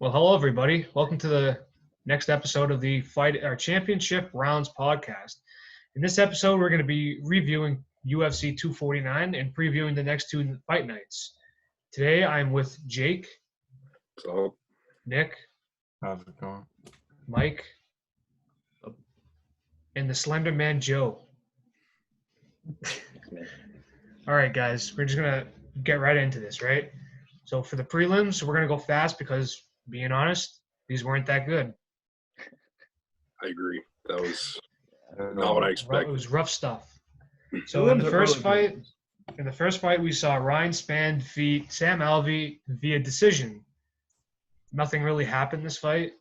Well, hello everybody. Welcome to the next episode of the our Championship Rounds podcast. In this episode, we're going to be reviewing UFC 249 and previewing the next two fight nights. Today, I'm with Jake, So, Nick, How's it going? Mike, and the Slender Man Joe. All right, guys, we're just going to get right into this, right? So for the prelims, we're going to go fast because, being honest, these weren't that good. I agree. That was not what I It expected. was rough stuff. So in the first fight, we saw Ryan Spann defeat Sam Alvey via decision. Nothing really happened this fight.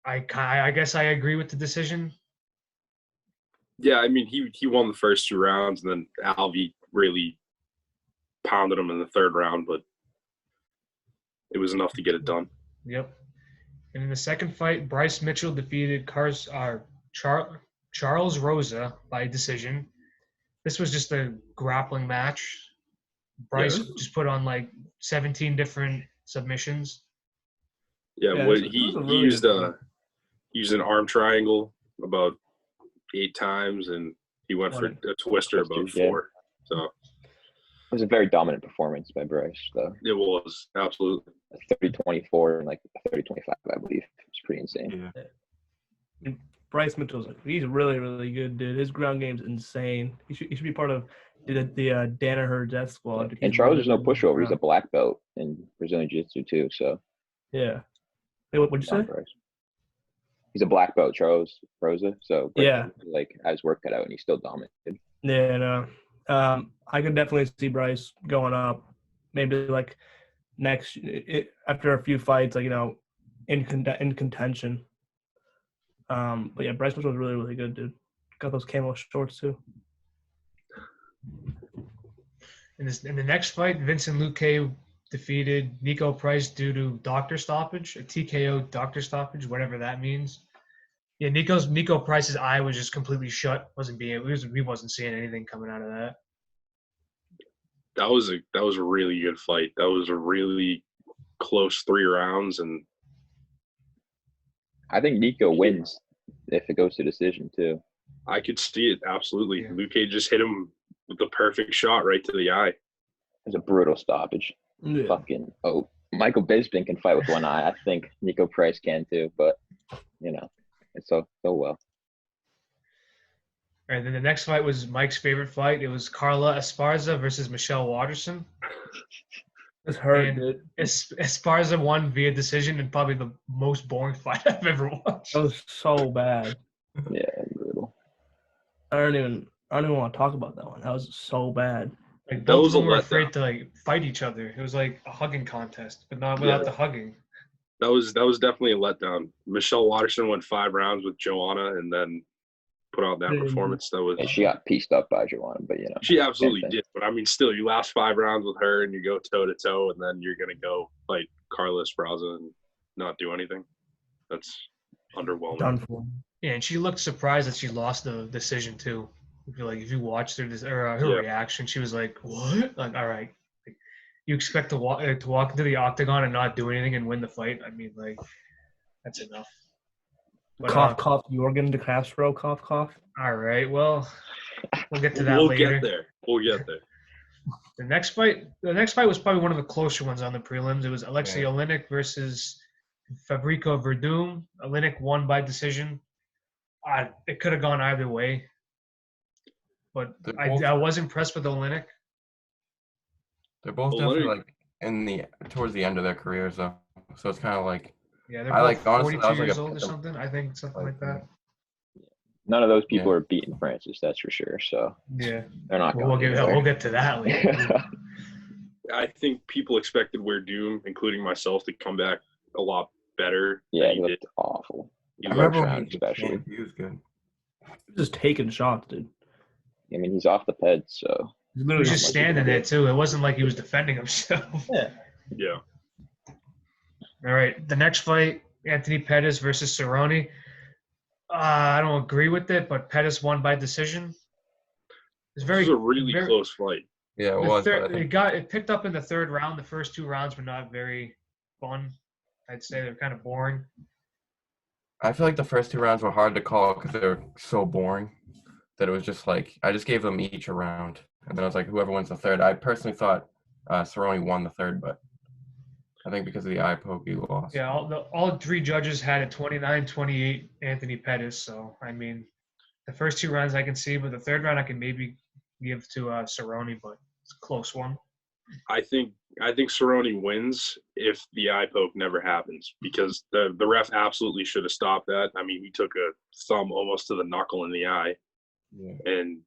I guess I agree with the decision. Yeah, I mean, he won the first two rounds, and then Alvey really pounded him in the third round, but it was enough to get it done. Yep. And in the second fight, Bryce Mitchell defeated Charles Rosa by decision. This was just a grappling match. Bryce just put on like 17 different submissions. Yeah, he used an arm triangle about 8 times, and he went for a twister about 4. So it was a very dominant performance by Bryce, though. It was, absolutely. 30-24 and like 30-25, I believe. It's pretty insane. Yeah. And Bryce Mitchell's he's really, really good, dude. His ground game's insane. He should be part of the Danaher Death Squad. And Charles is no pushover. He's a black belt in Brazilian Jiu-Jitsu too. So yeah. Hey, what'd you say? Bryce. He's a black belt, Charles Rosa. So yeah, like has work cut out, and he's still dominant. Yeah, no. I can definitely see Bryce going up. Maybe like after a few fights, like in contention. But yeah, Bryce Mitchell was really, really good, dude. Got those camo shorts too. In the next fight, Vincent Luque defeated Nico Price due to doctor stoppage, a TKO doctor stoppage, whatever that means. Yeah, Nico Price's eye was just completely shut. We wasn't seeing anything coming out of that. That was a really good fight. That was a really close 3 rounds, and I think Nico wins if it goes to decision too. I could see it, absolutely. Yeah. Luque just hit him with the perfect shot right to the eye. It was a brutal stoppage. Yeah. Michael Bisping can fight with one eye. I think Nico Price can too, but it's so well. All right, then the next fight was Mike's favorite fight. It was Carla Esparza versus Michelle Waterson. It's hurt, And dude. Esparza won via decision and probably the most boring fight I've ever watched. That was so bad. Yeah, brutal. I don't even want to talk about that one. That was so bad. Like That both was of a them were letdown. afraid to like fight each other. It was like a hugging contest, but not without the hugging. That was definitely a letdown. Michelle Waterson went 5 rounds with Joanna, and then put out that performance. That was. And she got pieced up by Joanna, but She absolutely did. But I mean, still, you last 5 rounds with her, and you go toe to toe, and then you're gonna go fight Carla Esparza and not do anything. That's underwhelming. Done for. Yeah, and she looked surprised that she lost the decision too. If you watched her reaction, she was like, "What? Like, all right." Like, you expect to walk into the octagon and not do anything and win the fight? I mean, like, that's enough. But, Cough, Jorgen de Castro, cough. All right, well, we'll get to that later. We'll get there. The next fight was probably one of the closer ones on the prelims. It was Alexei Oleinik versus Fabricio Verdum. Oleinik won by decision. It could have gone either way, but I was impressed with Oleinik. They're both definitely like towards the end of their careers, though. So it's kind of like they're both 42 years old or something. I think something like that. None of those people are beating Francis, that's for sure. So yeah, they're not. We'll get to that later. I think people expected Verdum, including myself, to come back a lot better. Yeah, he looked awful. He especially. He was good. He was just taking shots, dude. I mean, he's off the ped, so. He was just standing there too. It wasn't like he was defending himself. Yeah. All right, the next fight, Anthony Pettis versus Cerrone. I don't agree with it, but Pettis won by decision. It was a really close fight. Yeah, it was. It picked up in the third round. The first 2 rounds were not very fun. I'd say they're kind of boring. I feel like the first 2 rounds were hard to call because they were so boring that it was just like I just gave them each a round, and then I was like, whoever wins the third. I personally thought Cerrone won the third, but I think because of the eye poke, he lost. Yeah, all three judges had a 29-28 Anthony Pettis. So, I mean, the first 2 rounds I can see, but the third round I can maybe give to Cerrone, but it's a close one. I think Cerrone wins if the eye poke never happens because the ref absolutely should have stopped that. I mean, he took a thumb almost to the knuckle in the eye, and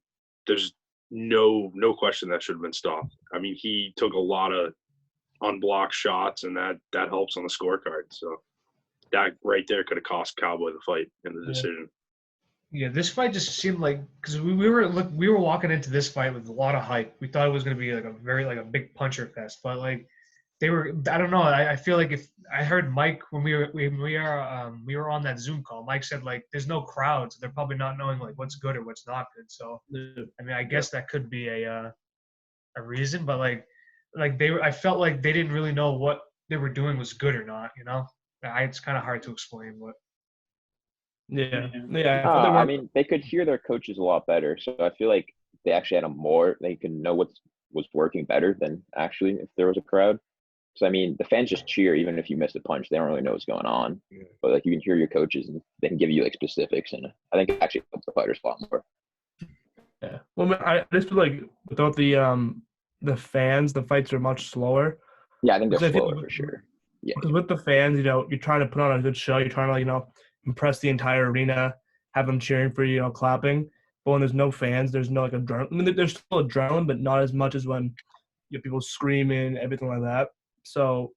there's no question that should have been stopped. I mean, he took a lot of unblocked shots, and that helps on the scorecard. So that right there could have cost Cowboy the fight in the decision. Yeah, this fight just seemed like because we were walking into this fight with a lot of hype. We thought it was going to be like a big puncher fest, but like they were. I don't know. I feel like if I heard Mike when we were on that Zoom call, Mike said like there's no crowd, so they're probably not knowing like what's good or what's not good. So I mean, I guess that could be a reason, but like I felt like they didn't really know what they were doing was good or not. You know, it's kind of hard to explain, but. Yeah. I mean, they could hear their coaches a lot better. So I feel like they actually had they could know what was working better than actually if there was a crowd. So I mean, the fans just cheer even if you miss a punch. They don't really know what's going on. But like you can hear your coaches and they can give you like specifics, and I think it actually helps the fighters a lot more. Yeah. Well, I just feel like without the fans, the fights are much slower. Yeah, I think they're slower for sure. Yeah. Because with the fans, you're trying to put on a good show. You're trying to impress the entire arena, have them cheering for you, clapping. But when there's no fans, there's no adrenaline. I mean, there's still adrenaline, but not as much as when you have people screaming, everything like that. So,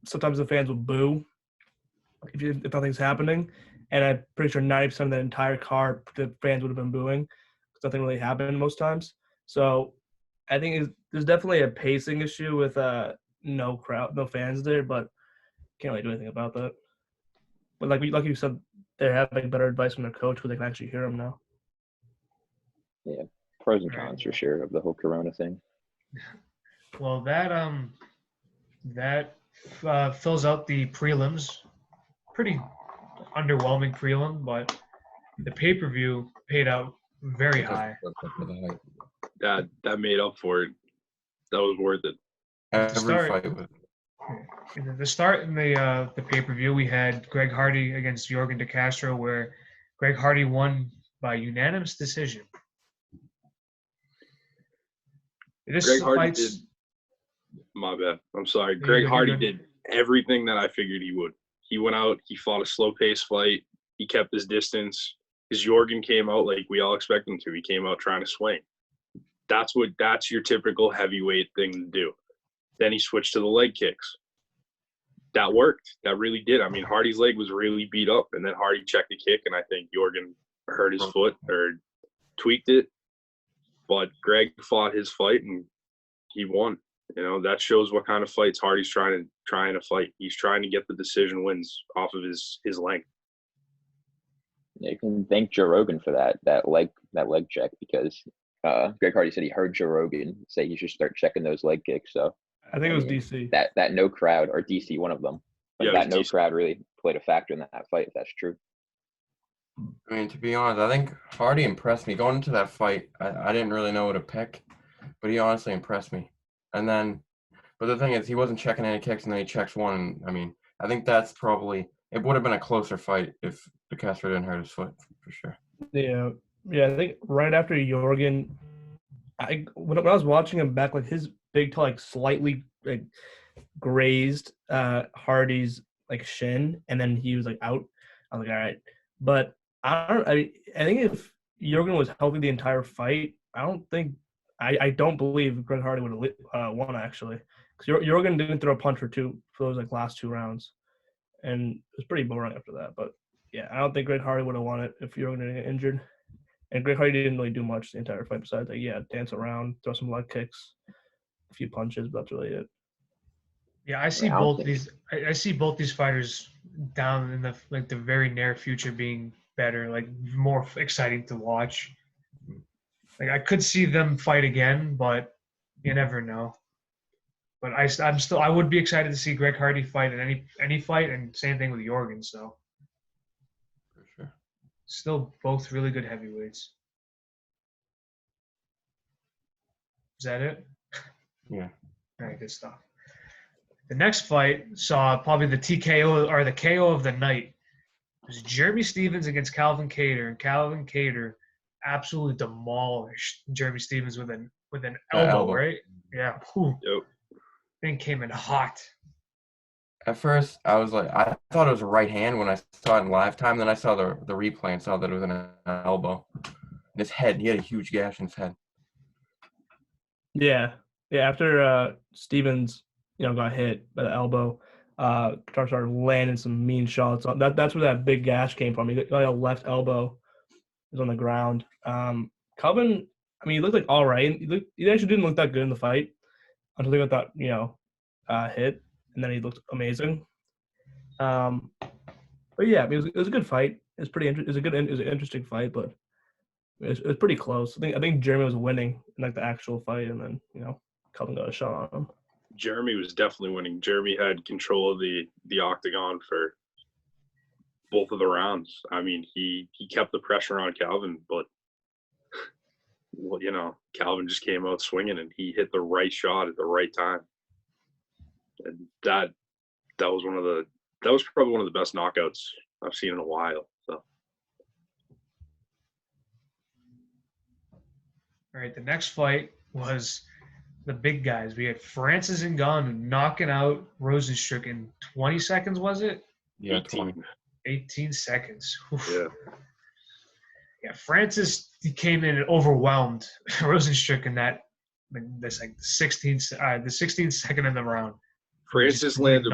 sometimes the fans will boo if nothing's happening. And I'm pretty sure 90% of the entire card, the fans would have been booing because nothing really happened most times. So I think there's definitely a pacing issue with no crowd, no fans there, but can't really do anything about that. But like you said, they're having better advice from their coach because they can actually hear them now. Yeah, pros and cons for sure of the whole Corona thing. Well, that fills out the prelims. Pretty underwhelming prelim, but the pay-per-view paid out very high. That made up for it. That was worth it. Every fight was. In the start in the pay-per-view, we had Greg Hardy against Jorgen De Castro, where Greg Hardy won by unanimous decision. Greg Hardy did. My bad. I'm sorry. Greg Hardy did everything that I figured he would. He went out. He fought a slow-paced fight. He kept his distance. His Jorgen came out like we all expect him to. He came out trying to swing. That's your typical heavyweight thing to do. Then he switched to the leg kicks. That worked. That really did. I mean, Hardy's leg was really beat up, and then Hardy checked a kick, and I think Jorgen hurt his foot or tweaked it. But Greg fought his fight, and he won. That shows what kind of fights Hardy's trying to fight. He's trying to get the decision wins off of his length. Yeah, you can thank Joe Rogan for that leg check because Greg Hardy said he heard Joe Rogan say he should start checking those leg kicks. So I think it was DC. That no crowd, or DC, one of them. But that no crowd really played a factor in that fight, if that's true. I mean, to be honest, I think Hardy impressed me. Going into that fight, I didn't really know what to pick, but he honestly impressed me. And then, but the thing is, he wasn't checking any kicks, and then he checks one. I mean, I think that's probably – it would have been a closer fight if De Castro didn't hurt his foot, for sure. Yeah, I think right after Jorgen, when I was watching him back, like his big toe slightly grazed Hardy's shin, and then he was out. I was like, all right, but I think if Jorgen was healthy the entire fight, I don't believe Greg Hardy would have won actually, because Jorgen didn't throw a punch for those last 2 rounds, and it was pretty boring after that. But yeah, I don't think Greg Hardy would have won it if Jorgen didn't get injured. And Greg Hardy didn't really do much the entire fight besides dance around, throw some leg kicks, a few punches, but that's really it. Yeah, I see both these fighters down in the very near future being better, more exciting to watch. I could see them fight again, but you never know. But I would be excited to see Greg Hardy fight in any fight, and same thing with Jorgen. So For sure. still both really good heavyweights. Is that it? Yeah. All right, good stuff. The next fight saw probably the TKO or the KO of the night. It was Jeremy Stephens against Calvin Kattar, and Calvin Kattar absolutely demolished Jeremy Stephens with an elbow, right? Yeah. Whew. Yep. Thing came in hot. At first, I was like, I thought it was a right hand when I saw it in live time. Then I saw the replay and saw that it was an elbow. His head, he had a huge gash in his head. Yeah. After Stevens, got hit by the elbow, started landing some mean shots. That's where that big gash came from. He got a left elbow. He was on the ground. Calvin, he looked like all right. He actually didn't look that good in the fight until he got that hit, and then he looked amazing. But yeah, it was a good fight. It was an interesting fight, but it was pretty close. I think Jeremy was winning in like the actual fight, and then Calvin got a shot on him. Jeremy was definitely winning. Jeremy had control of the octagon for both of the rounds. He kept the pressure on Calvin, but Calvin just came out swinging, and he hit the right shot at the right time. And that was probably one of the best knockouts I've seen in a while. So. All right, the next fight was the big guys. We had Francis Ngannou knocking out Rozenstruik in 20 seconds, was it? Yeah, 18 seconds. Oof. Yeah. Yeah, Francis, he came in and overwhelmed Rozenstruik in the 16th second in the round. Francis landed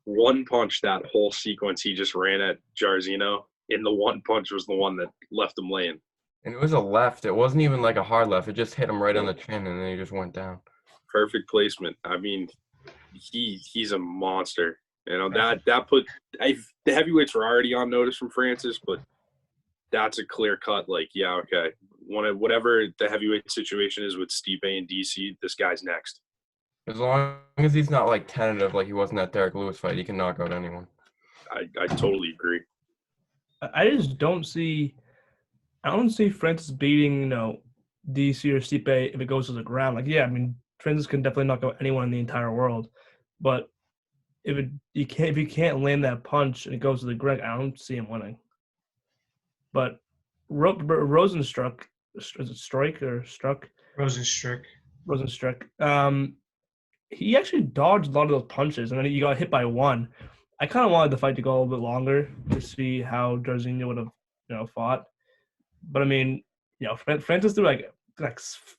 one punch that whole sequence he just ran at Jairzinho, and the one punch was the one that left him laying. And it was a left. It wasn't even like a hard left. It just hit him right on the chin, and then he just went down. Perfect placement. He's a monster. That put the heavyweights were already on notice from Francis, but that's a clear cut. Like, yeah, okay. Whatever the heavyweight situation is with Stipe and DC, this guy's next. As long as he's not like tentative, like he wasn't that Derek Lewis fight, he can knock out anyone. I totally agree. I just don't see Francis beating, DC or Stipe if it goes to the ground. Like, yeah, Francis can definitely knock out anyone in the entire world, but if he can't land that punch and it goes to the ground, I don't see him winning. But Rozenstruik, is it Strike or Struck? Rozenstruik. He actually dodged a lot of those punches, and then he got hit by one. I kind of wanted the fight to go a little bit longer to see how Jairzinho would have, fought. But Francis threw like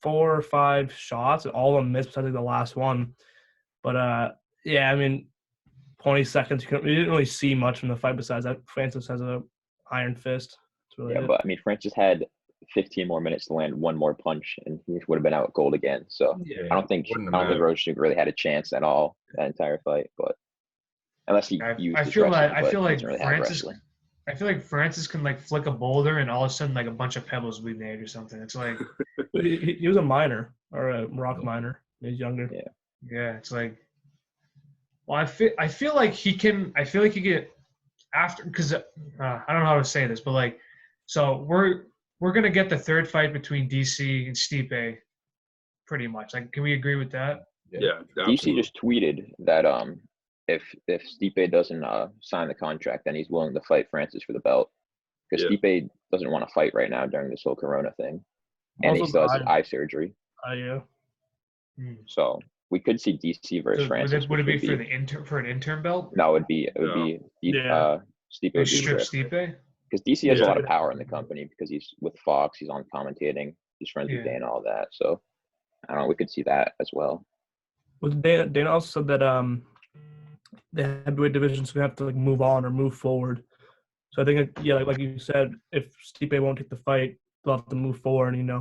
4 or 5 shots, all of them missed besides the last one. But 20 seconds. We didn't really see much from the fight besides that. Francis has a iron fist. That's really it. But Francis had 15 more minutes to land one more punch, and he would have been out cold again. So I don't think Rozenstruik really had a chance at all that entire fight. But unless he used, I feel like Francis can like flick a boulder, and all of a sudden like a bunch of pebbles will be made or something. It's like he was a miner or a rock miner. He's younger. Yeah. It's like, well, I feel like he can. I feel like he get after because I don't know how to say this, but like, so we're gonna get the third fight between DC and Stipe, pretty much. Like, can we agree with that? Yeah. DC just tweeted that if Stipe doesn't sign the contract, then he's willing to fight Francis for the belt, because Stipe doesn't want to fight right now during this whole Corona thing, and also he still has his eye surgery. Yeah. So we could see DC versus Francis. Would it be for an interim belt? No, it would be Stipe would strip Stipe. Because DC has a lot of power in the company because he's with Fox, he's on commentating, he's friends with Dana and all that. So I don't know, we could see that as well. Well, Dana also said that the heavyweight division's gonna have to like move on or move forward. So I think like you said, if Stipe won't take the fight, they'll have to move forward. And,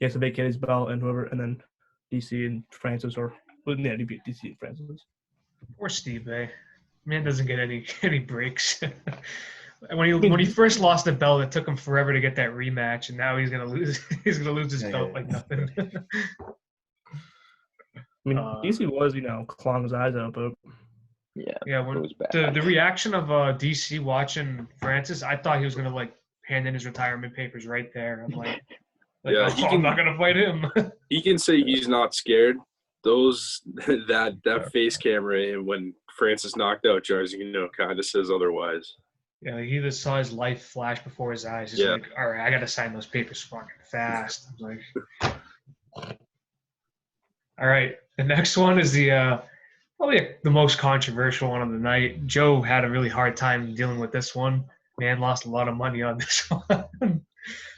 he has to vacate his belt and then DC and Francis DC and Francis. Poor Stipe. Man doesn't get any breaks. When he first lost the belt, it took him forever to get that rematch, and now he's gonna lose. He's gonna lose his belt like nothing. I mean, DC was, clawing his eyes out, but yeah, it when was bad. the reaction of DC watching Francis, I thought he was gonna like hand in his retirement papers right there. I'm like Yeah, I'm not gonna fight him. He can say he's not scared. That face camera and when Francis knocked out Jars, kind of says otherwise. Yeah, he just saw his life flash before his eyes. He's like, all right, I got to sign those papers fucking fast. I'm like, all right. The next one is the probably the most controversial one of the night. Joe had a really hard time dealing with this one. Man lost a lot of money on this one.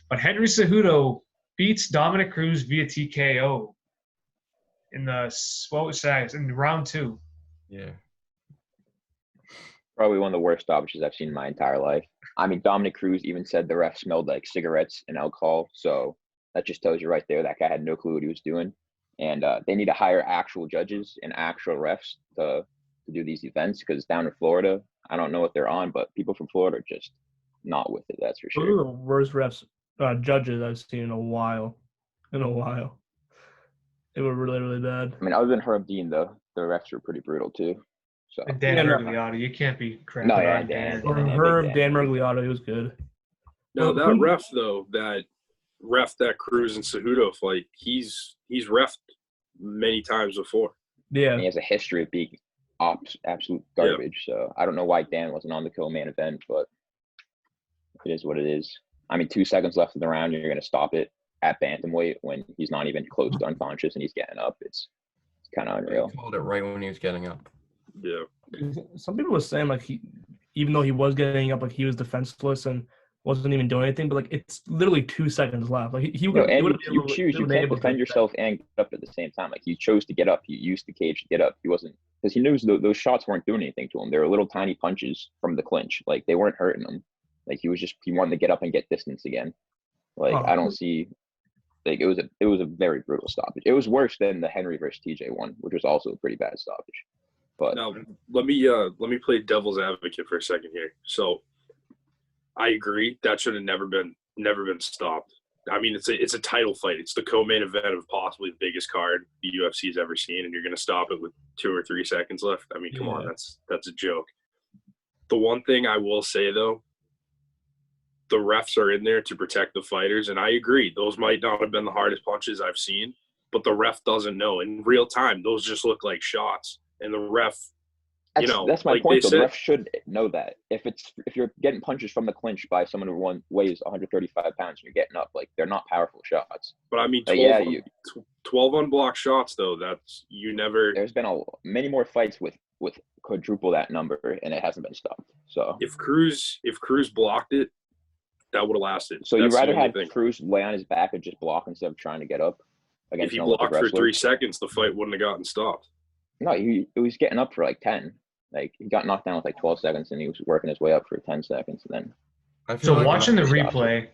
But Henry Cejudo beats Dominic Cruz via TKO in in round 2. Yeah. Probably one of the worst stoppages I've seen in my entire life. I mean, Dominic Cruz even said the ref smelled like cigarettes and alcohol. So that just tells you right there that guy had no clue what he was doing. And they need to hire actual judges and actual refs to do these events because down in Florida, I don't know what they're on, but people from Florida are just not with it. That's for sure. Those are the worst judges I've seen in a while. They were really, really bad. I mean, other than Herb Dean, the refs were pretty brutal too. So And Dan Mergliotta, you can't be crapping on Dan. Dan Mergliotta, he was good. No, that ref though, that Cruz and Cejudo fight, he's reffed many times before. Yeah, and he has a history of being absolute garbage. Yeah. So I don't know why Dan wasn't on the co-main event, but it is what it is. I mean, 2 seconds left in the round, you're going to stop it at bantamweight when he's not even close to unconscious and he's getting up. It's kind of unreal. He called it right when he was getting up. Yeah. Some people were saying like even though he was getting up, like he was defenseless and wasn't even doing anything. But like it's literally 2 seconds left. Like he would. You can't defend yourself and get up at the same time. Like he chose to get up. He used the cage to get up. He wasn't because he knew those shots weren't doing anything to him. They were little tiny punches from the clinch. Like they weren't hurting him. Like he wanted to get up and get distance again. Like I don't see. Like it was a very brutal stoppage. It was worse than the Henry versus TJ one, which was also a pretty bad stoppage. But now let me play devil's advocate for a second here. So I agree that should have never been stopped. I mean, it's a title fight. It's the co-main event of possibly the biggest card the UFC has ever seen, and you're going to stop it with 2 or 3 seconds left. I mean, come on, that's a joke. The one thing I will say though, the refs are in there to protect the fighters, and I agree those might not have been the hardest punches I've seen, but the ref doesn't know in real time. Those just look like shots, and the ref. That's my point. The ref should know that if you're getting punches from the clinch by someone who weighs 135 pounds and you're getting up, like they're not powerful shots. But I mean, 12 unblocked shots though. That's you never. There's been many more fights with quadruple that number, and it hasn't been stopped. So if Cruz blocked it, that would have lasted. So you'd rather have Cruz lay on his back and just block instead of trying to get up? If he blocked for 3 seconds, the fight wouldn't have gotten stopped. No, he was getting up for like 10. Like he got knocked down with like 12 seconds, and he was working his way up for 10 seconds. And then. So watching the replay,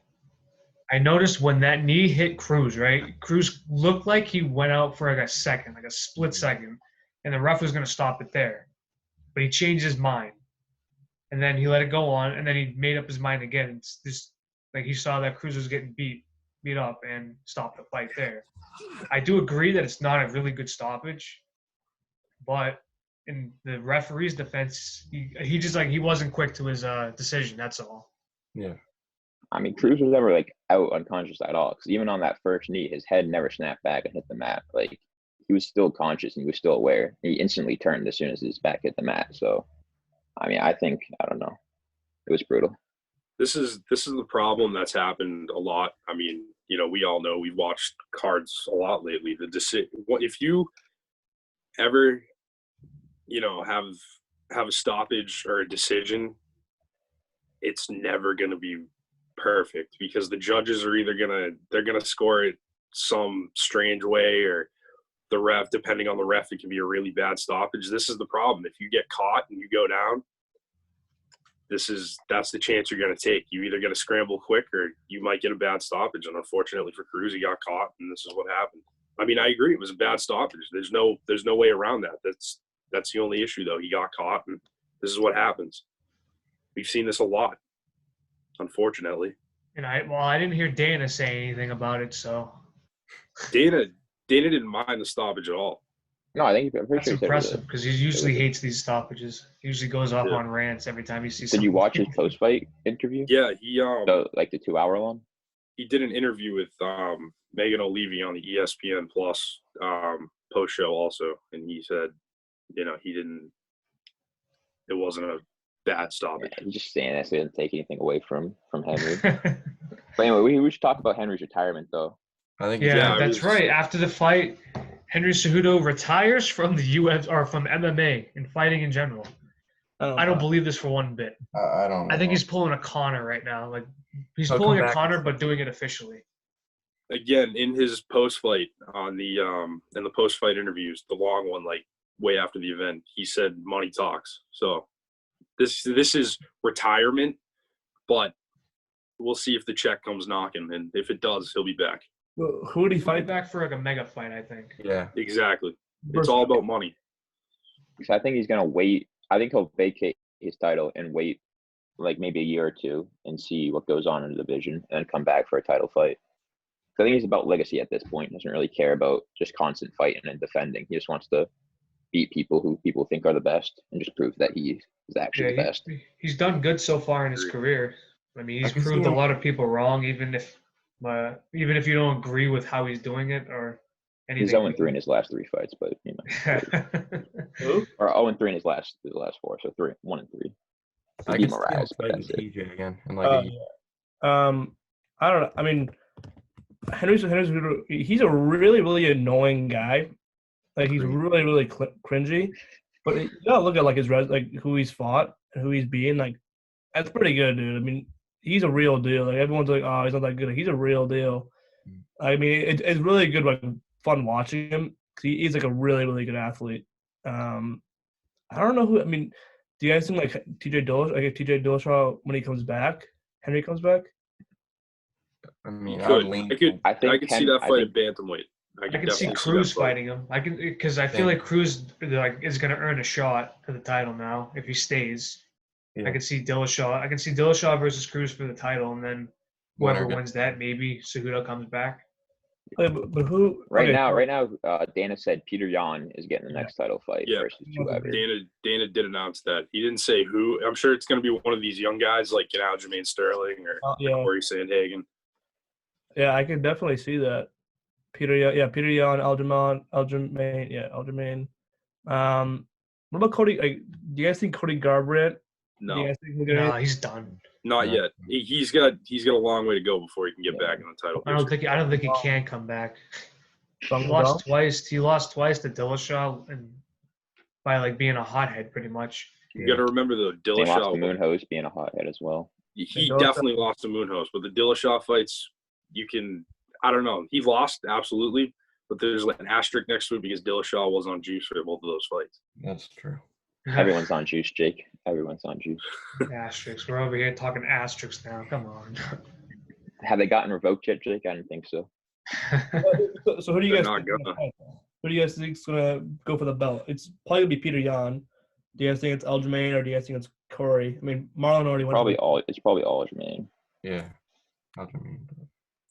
I noticed when that knee hit Cruz, right? Cruz looked like he went out for like a second, like a split second, and the ref was going to stop it there, but he changed his mind, and then he let it go on, and then he made up his mind again. It's just like he saw that Cruz was getting beat up and stopped the fight there. I do agree that it's not a really good stoppage. But in the referee's defense, he wasn't quick to his decision. That's all. Yeah. I mean, Cruz was never like out unconscious at all. Because even on that first knee, his head never snapped back and hit the mat. Like he was still conscious and he was still aware. He instantly turned as soon as his back hit the mat. So, I mean, I don't know. It was brutal. This is the problem that's happened a lot. I mean, we all know we've watched cards a lot lately. If you ever have a stoppage or a decision, it's never going to be perfect because the judges are either they're going to score it some strange way, or the ref, depending on the ref, it can be a really bad stoppage. This is the problem. If you get caught and you go down, that's the chance you're going to take. You either going to scramble quick or you might get a bad stoppage. And unfortunately for Cruz, he got caught, and this is what happened. I mean, I agree. It was a bad stoppage. There's no way around that. That's the only issue, though. He got caught, and this is what happens. We've seen this a lot, unfortunately. And I didn't hear Dana say anything about it, so. Dana didn't mind the stoppage at all. No, I think I'm pretty That's sure he said impressive because he usually hates these stoppages. He usually goes off Yeah. on rants every time he sees Did something. you watch his post-fight interview? Yeah, he Like the 2-hour one? he did an interview with Megan O'Leary on the ESPN Plus post show also, and he said, it wasn't a bad stoppage. Yeah, he's just saying that so he doesn't take anything away from Henry. But anyway, we should talk about Henry's retirement though. I think Yeah, that's right. After the fight, Henry Cejudo retires from the UFC or from MMA and fighting in general. I don't believe this for one bit. I don't know. I think he's pulling a Connor right now. Like he's He'll pulling come a back. Connor, but doing it officially. Again, in his post fight on the in the post fight interviews, the long one, like way after the event, he said money talks. So this is retirement, but we'll see if the check comes knocking, and if it does, he'll be back. Who would he Fight fight? back for like a mega fight, I think. Yeah. Exactly. It's all about money. So I think he's gonna wait. I think he'll vacate his title and wait like maybe a year or two and see what goes on in the division, and then come back for a title fight. So I think he's about legacy at this point. He doesn't really care about just constant fighting and defending. He just wants to beat people who people think are the best and just prove that he is actually the best. He's done good so far in his career. I mean, he's proved a lot of people wrong, even if you don't agree with how he's doing it or anything. He's 0-3 in his last 3 fights, but or 0-3 in his last 4, so 1-3. I Beat can Moraes, but fighting that's it. TJ again. And like I don't know. I mean, Henry's he's a really, really annoying guy. Like he's really, really cringy. But you gotta look at like his like who he's fought and who he's beaten. Like that's pretty good, dude. I mean, he's a real deal. Like everyone's like, oh, he's not that good. He's a real deal. I mean, it's really good, like fun watching him. He's like a really, really good athlete. I don't know who. I mean, do you guys think like TJ Dillashaw? Like if TJ Dillashaw when he comes back, Henry comes back? I mean, I could see that fight at bantamweight. I can see Cruz fighting him. I can because I feel like Cruz like is going to earn a shot for the title now if he stays. Yeah. I can see Dillashaw versus Cruz for the title, and then whoever wins that, maybe Cejudo comes back. But who? Right now, Dana said Peter Yan is getting the next title fight versus whoever. Dana did announce that. He didn't say who. I'm sure it's going to be one of these young guys like Aljamain Sterling or Corey Sandhagen. Yeah, I could definitely see that. Peter Yan, Aljamain. What about Cody? Like, do you guys think Cody Garbrandt? No, he's done. Not yet. He's got a long way to go before he can get back in the title. I don't think he can come back. He lost twice. He lost twice to Dillashaw and by like being a hothead, pretty much. You got to remember the Dillashaw. He lost to Moonhouse being a hothead as well. He definitely lost to Moonhouse, but the Dillashaw fights, I don't know. He lost absolutely, but there's like an asterisk next to it because Dillashaw was on juice for both of those fights. That's true. Everyone's on juice, Jake. Everyone's on juice. Asterisks. We're over here talking asterisks now. Come on. Have they gotten revoked yet, Jake? I don't think so. So who do you guys think? Who do you guys think is gonna go for the belt? It's probably gonna be Peter Yan. Do you guys think it's Aljamain or do you guys think it's Corey? I mean, Marlon already went. It's probably Aljamain. Yeah, Aljamain.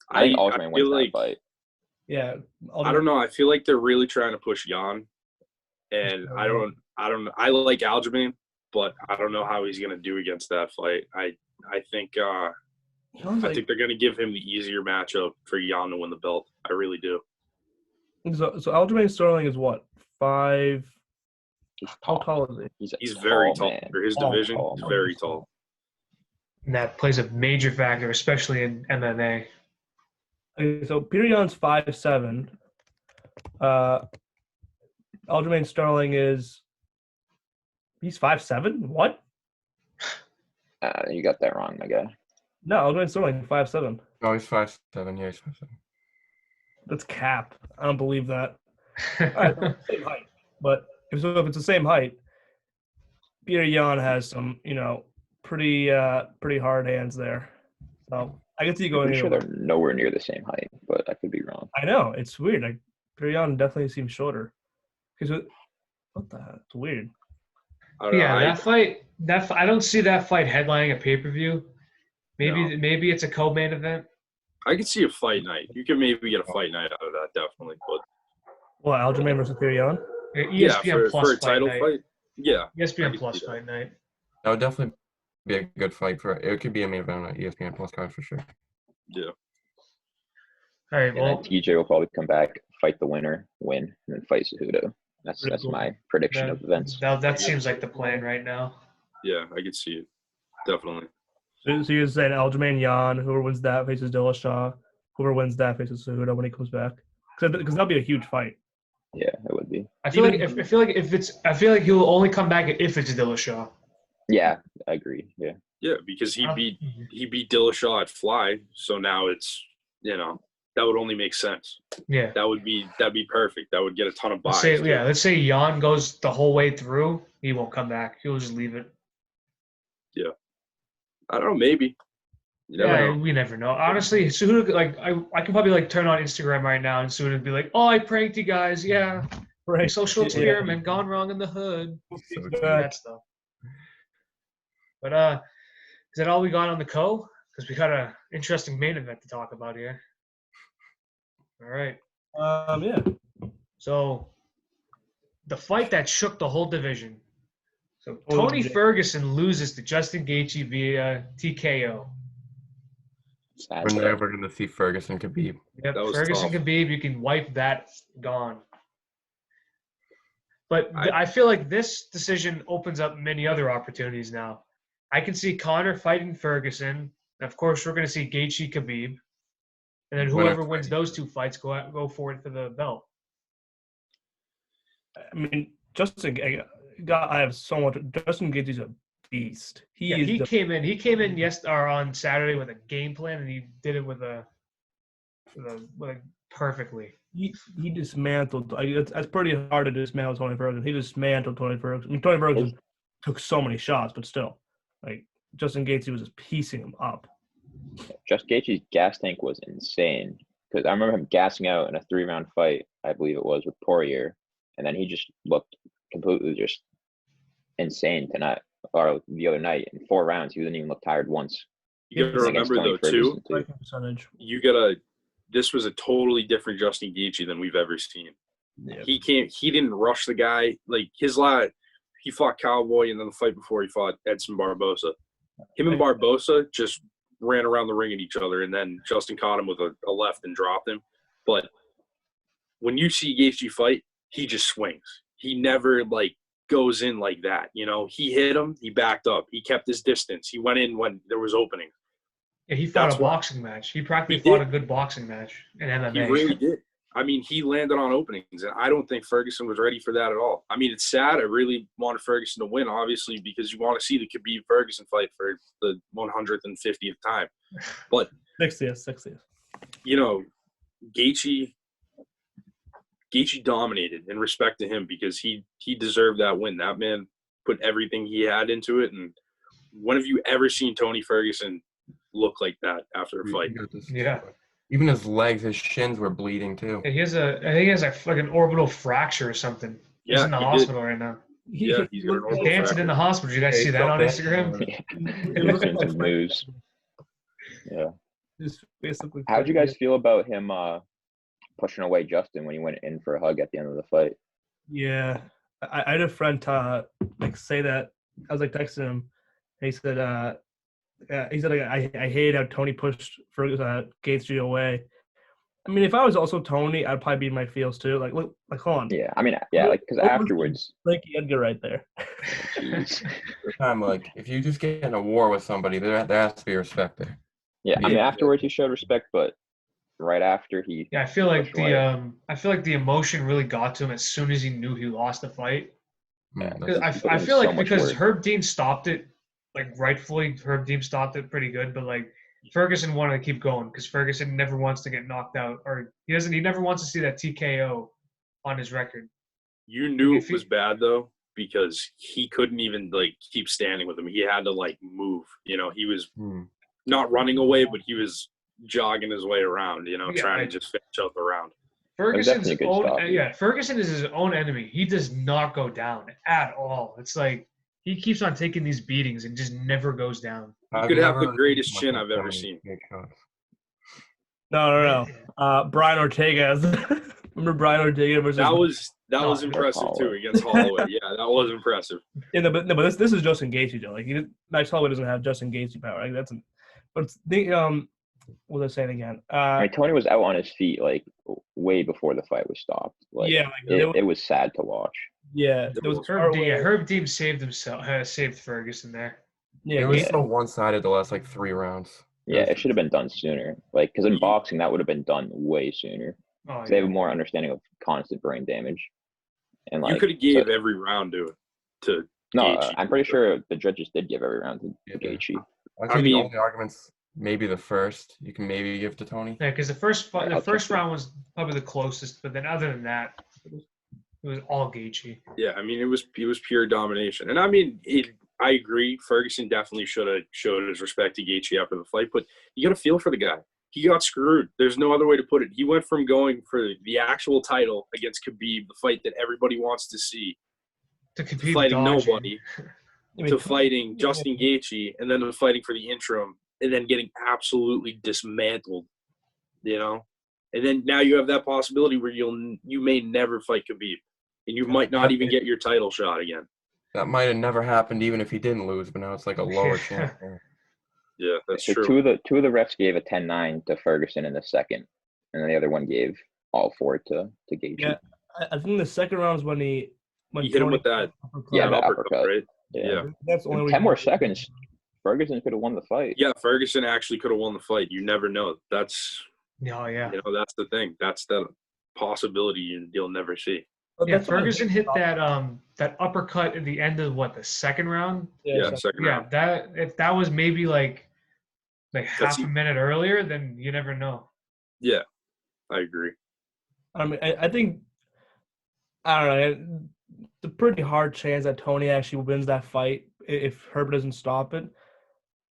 I think Aljamain wins that fight. Yeah, I don't know. I feel like they're really trying to push Yan, and I don't. I like Aljamain, but I don't know how he's gonna do against that fight. I think think they're gonna give him the easier matchup for Yan to win the belt. I really do. So Aljamain Sterling is what 5? How tall is he? He's very tall for his division. He's very tall. And that plays a major factor, especially in MMA. Okay, so Peter Yan's 5'7". Aljamain Sterling he's 5'7". What? You got that wrong, my guy. No, Aljamain Sterling 5'7". No, he's 5'7". Yeah, he's 5'7". That's cap. I don't believe that. All right, same height, but if it's the same height, Peter Yan has some, pretty hard hands there. So I can see going. I'm sure they're nowhere near the same height, but I could be wrong. I know it's weird. Like Peter Yan definitely seems shorter. Because what the heck? It's weird. That fight. I don't see that fight headlining a pay-per-view. Maybe it's a co-main event. I could see a fight night. You can maybe get a fight night out of that, definitely. But Aljamain versus Peter Yan? ESPN Plus for a title night. fight. Yeah. ESPN Plus fight night. That would definitely be a good fight for it. Could be a main event on ESPN Plus card for sure. Yeah. All right. And Well, then TJ will probably come back, fight the winner, win, and then fight Cejudo. That's Cool. my prediction of events. That seems like the plan right now. Yeah, I could see it. Definitely. So you're saying Aljamain Yan, whoever wins that faces Dillashaw, whoever wins that faces Cejudo when he comes back, because that'll be a huge fight. Yeah, it would be. I feel like he will only come back if it's Dillashaw. Yeah, I agree. Yeah. Yeah, because he beat Dillashaw at Fly, so now it's that would only make sense. Yeah. That'd be perfect. That would get a ton of buys. Let's say Jan goes the whole way through, he won't come back. He'll just leave it. Yeah. I don't know, maybe. You never know. We never know. Honestly, Cejudo, I can probably turn on Instagram right now and Cejudo be like, "Oh, I pranked you guys. Yeah. Right. Social experiment gone wrong in the hood." So That stuff. But is that all we got on the co? Because we got an interesting main event to talk about here. All right. Yeah. So the fight that shook the whole division. So Oh, Tony yeah. Ferguson loses to Justin Gaethje via TKO. Sad We're stuff. never going to see Ferguson Khabib. Yep, That was Ferguson tough. Khabib, you can wipe that gone. But I feel like this decision opens up many other opportunities now. I can see Conor fighting Ferguson. Of course, we're going to see Gaethje Khabib. And then whoever wins those two fights go for it for the belt. I mean, Justin Gaethje's a beast. He came in on Saturday with a game plan, and he did it with a perfectly. He dismantled. That's pretty hard to dismantle Tony Ferguson. He dismantled Tony Ferguson. I mean, Tony Ferguson took so many shots, but still, Justin Gaethje was just piecing him up. Just Gaethje's gas tank was insane because I remember him gassing out in a 3-round fight, I believe it was, with Poirier, and then he just looked completely just insane tonight or the other night. In 4 rounds, he didn't even look tired once. You gotta remember though too. This was a totally different Justin Gaethje than we've ever seen. Yeah. He didn't rush the guy. He fought Cowboy, and then the fight before he fought Edson Barbosa. Him and Barbosa just ran around the ring at each other, and then Justin caught him with a left and dropped him. But when you see Gaethje fight, he just swings. He never goes in like that. He hit him, he backed up, he kept his distance. He went in when there was opening. Yeah, he fought a boxing match. He practically fought a good boxing match in MMA. He really did. I mean, he landed on openings, and I don't think Ferguson was ready for that at all. I mean, it's sad. I really wanted Ferguson to win, obviously, because you want to see the Khabib-Ferguson fight for the 150th time. But 60th. Gaethje dominated, and respect to him, because he deserved that win. That man put everything he had into it, and when have you ever seen Tony Ferguson look like that after a fight? Yeah. Even his legs, his shins were bleeding too. I think he has an orbital fracture or something. Yeah, he's in the hospital right now. Yeah, he's got an orbital Dancing fracture. in the hospital. Did you guys see that on Instagram? Doing some moves. Yeah. Basically. How did you guys feel about him pushing away Justin when he went in for a hug at the end of the fight? Yeah, I had a friend say that. I was texting him. And he said, I hate how Tony pushed Gaethje away. I mean, if I was also Tony, I'd probably be in my feels too. Hold on. Yeah, I mean, yeah, because afterwards, Frankie Edgar right there. If you just get in a war with somebody, there has to be respect there. Yeah, I mean, afterwards he showed respect, but right after he. Yeah, I feel like the emotion really got to him as soon as he knew he lost the fight. Yeah, I feel like because Herb Dean stopped it, rightfully, Herb Dean stopped it pretty good, but Ferguson wanted to keep going because Ferguson never wants to get knocked out, or he never wants to see that TKO on his record. You knew it was bad though, because he couldn't even keep standing with him. He had to move. He was not running away, but he was jogging his way around. Trying to just finish out the round. Ferguson is his own enemy. He does not go down at all. It's he keeps on taking these beatings and just never goes down. He could have the greatest chin I've ever seen. No. Brian Ortega. Remember Brian Ortega versus That was impressive too against Holloway. Yeah, that was impressive. Yeah, but this is Justin Gaethje though. Like Max Holloway doesn't have Justin Gaethje power. Like but the what was I saying again? Tony was out on his feet like way before the fight was stopped. Like, yeah, it was sad to watch. Yeah, there was Herb Dean saved Ferguson there. Yeah, it was so one-sided the last like 3 rounds. Yeah, it should have been done sooner. Like, because in boxing that would have been done way sooner. They have a more understanding of constant brain damage. And like, you could have gave every round to no, Gaethje. I'm pretty sure the judges did give every round to Gaethje. I mean, the only arguments, maybe the first, you can maybe give to Tony. Yeah, because the first round was probably the closest, but then other than that, it was all Gaethje. Yeah, I mean, it was pure domination, and I mean, I agree. Ferguson definitely should have showed his respect to Gaethje after the fight, but you got to feel for the guy. He got screwed. There's no other way to put it. He went from going for the actual title against Khabib, the fight that everybody wants to see, to fighting nobody, to fighting Justin Gaethje, and then to fighting for the interim, and then getting absolutely dismantled, you know? And then now you have that possibility where you may never fight Khabib, and you might not even get your title shot again. That might have never happened even if he didn't lose, but now it's like a lower chance. Yeah, that's so true. Two of the refs gave a 10-9 to Ferguson in the second, and then the other one gave all 4 to Gaethje. Yeah, I think the second round is when he hit him with that uppercut, right? Yeah. That's only 10 more seconds. Ferguson could have won the fight. Yeah, Ferguson actually could have won the fight. You never know. That's yeah. You know, that's the thing. That's the possibility you'll never see. Yeah, Ferguson hit that uppercut at the end of the second round. Second round. That if that was maybe like half a minute earlier, then you never know. Yeah, I agree. I mean, I think I don't know. It's a pretty hard chance that Tony actually wins that fight if Herb doesn't stop it.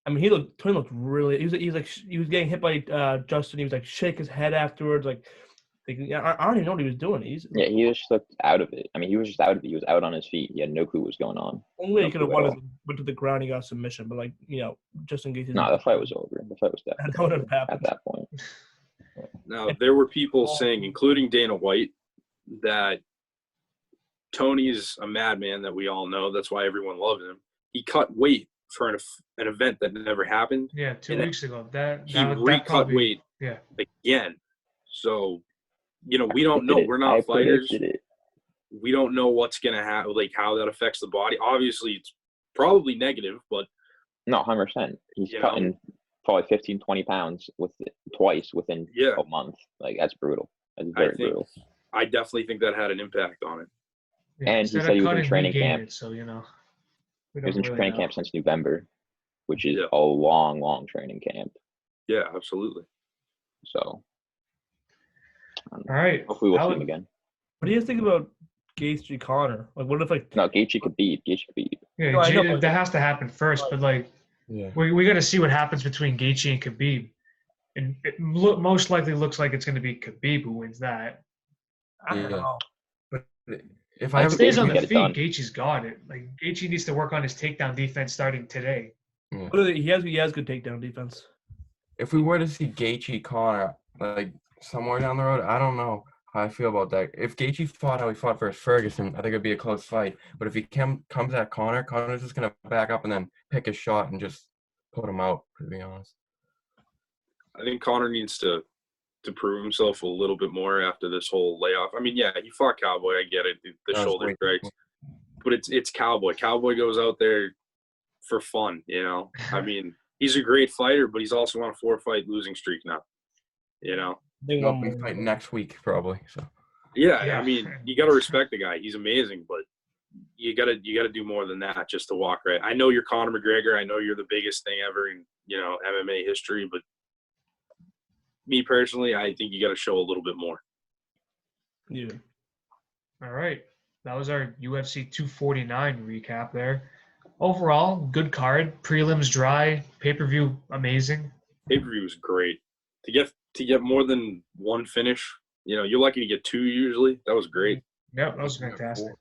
I mean, Tony looked really. He was getting hit by Justin. He was like shake his head afterwards. I don't even know what he was doing. He just looked out of it. I mean, he was just out of it. He was out on his feet. He had no clue what was going on. Only he could have won. Went to the ground. He got a submission, but just in case. No, the fight was over. The fight was definitely at that point. Now there were people saying, including Dana White, that Tony's a madman that we all know. That's why everyone loves him. He cut weight for an event that never happened. Yeah, 2 weeks ago. He recut weight again. So, we don't know. We're not fighters. We don't know what's going to happen, how that affects the body. Obviously, it's probably negative, but. No, 100%. He's cutting probably 15, 20 pounds twice within a month. That's brutal. That's very brutal. I definitely think that had an impact on it. Yeah, and he said he was in training camp. So, he was in training camp since November, which is a long, long training camp. Yeah, absolutely. So, all right. Hopefully we'll see him again. What do you think about Gaethje Conor? What if No, Gaethje could beat. Yeah, no, that has to happen first, but we got to see what happens between Gaethje and Khabib, and it most likely looks like it's going to be Khabib who wins that. I don't know. But if he stays on the feet, Gaethje's got it. Gaethje needs to work on his takedown defense starting today. Yeah. He has good takedown defense. If we were to see Gaethje Conor somewhere down the road, I don't know how I feel about that. If Gaethje fought how he fought versus Ferguson, I think it'd be a close fight. But if he comes at Conor's just gonna back up and then pick his shot and just put him out. To be honest, I think Conor needs to prove himself a little bit more after this whole layoff. I mean, he fought Cowboy. I get it, the shoulder strikes, but it's Cowboy. Cowboy goes out there for fun, I mean, he's a great fighter, but he's also on a 4-fight losing streak now. He'll be fighting next week probably. So I mean, you got to respect the guy. He's amazing, but you got to do more than that just to walk right. I know you're Conor McGregor. I know you're the biggest thing ever in MMA history, but me personally, I think you got to show a little bit more. Yeah. All right. That was our UFC 249 recap there. Overall, good card. Prelims dry. Pay-per-view amazing. Pay-per-view was great. To get more than one finish, you're lucky to get 2 usually. That was great. Yep, that was fantastic.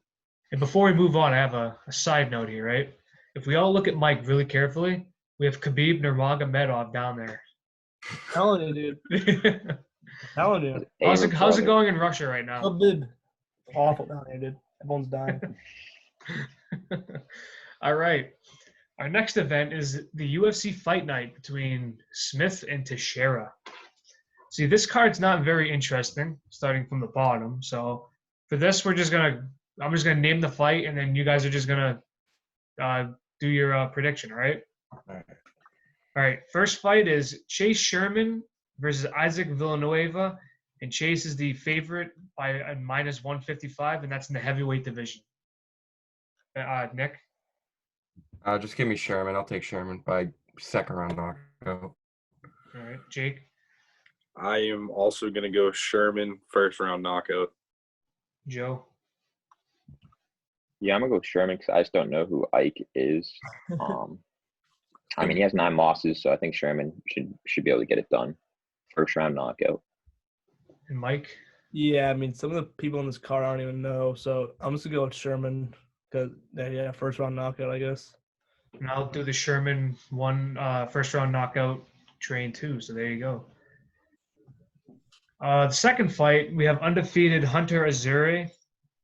And before we move on, I have a side note here, right? If we all look at Mike really carefully, we have Khabib Nurmagomedov down there. Telling you, dude. Telling you. How's it going in Russia right now? Khabib. awful down here, dude. Everyone's dying. All right. Our next event is the UFC Fight Night between Smith and Teixeira. See, this card's not very interesting, starting from the bottom. So for this, I'm just gonna name the fight, and then you guys are just gonna do your prediction. All right. All right. All right. First fight is Chase Sherman versus Isaac Villanueva, and Chase is the favorite by a -155, and that's in the heavyweight division. Nick. Just give me Sherman. I'll take Sherman by second round knockout. All right, Jake. I am also going to go Sherman first round knockout. Joe. Yeah, I'm gonna go Sherman because I just don't know who Ike is. I mean, he has 9 losses, so I think Sherman should be able to get it done. First round knockout. And Mike. Yeah, I mean, some of the people in this card I don't even know, so I'm just gonna go with Sherman because first round knockout, I guess. And I'll do the Sherman first round knockout train too. So there you go. The second fight, we have undefeated Hunter Azure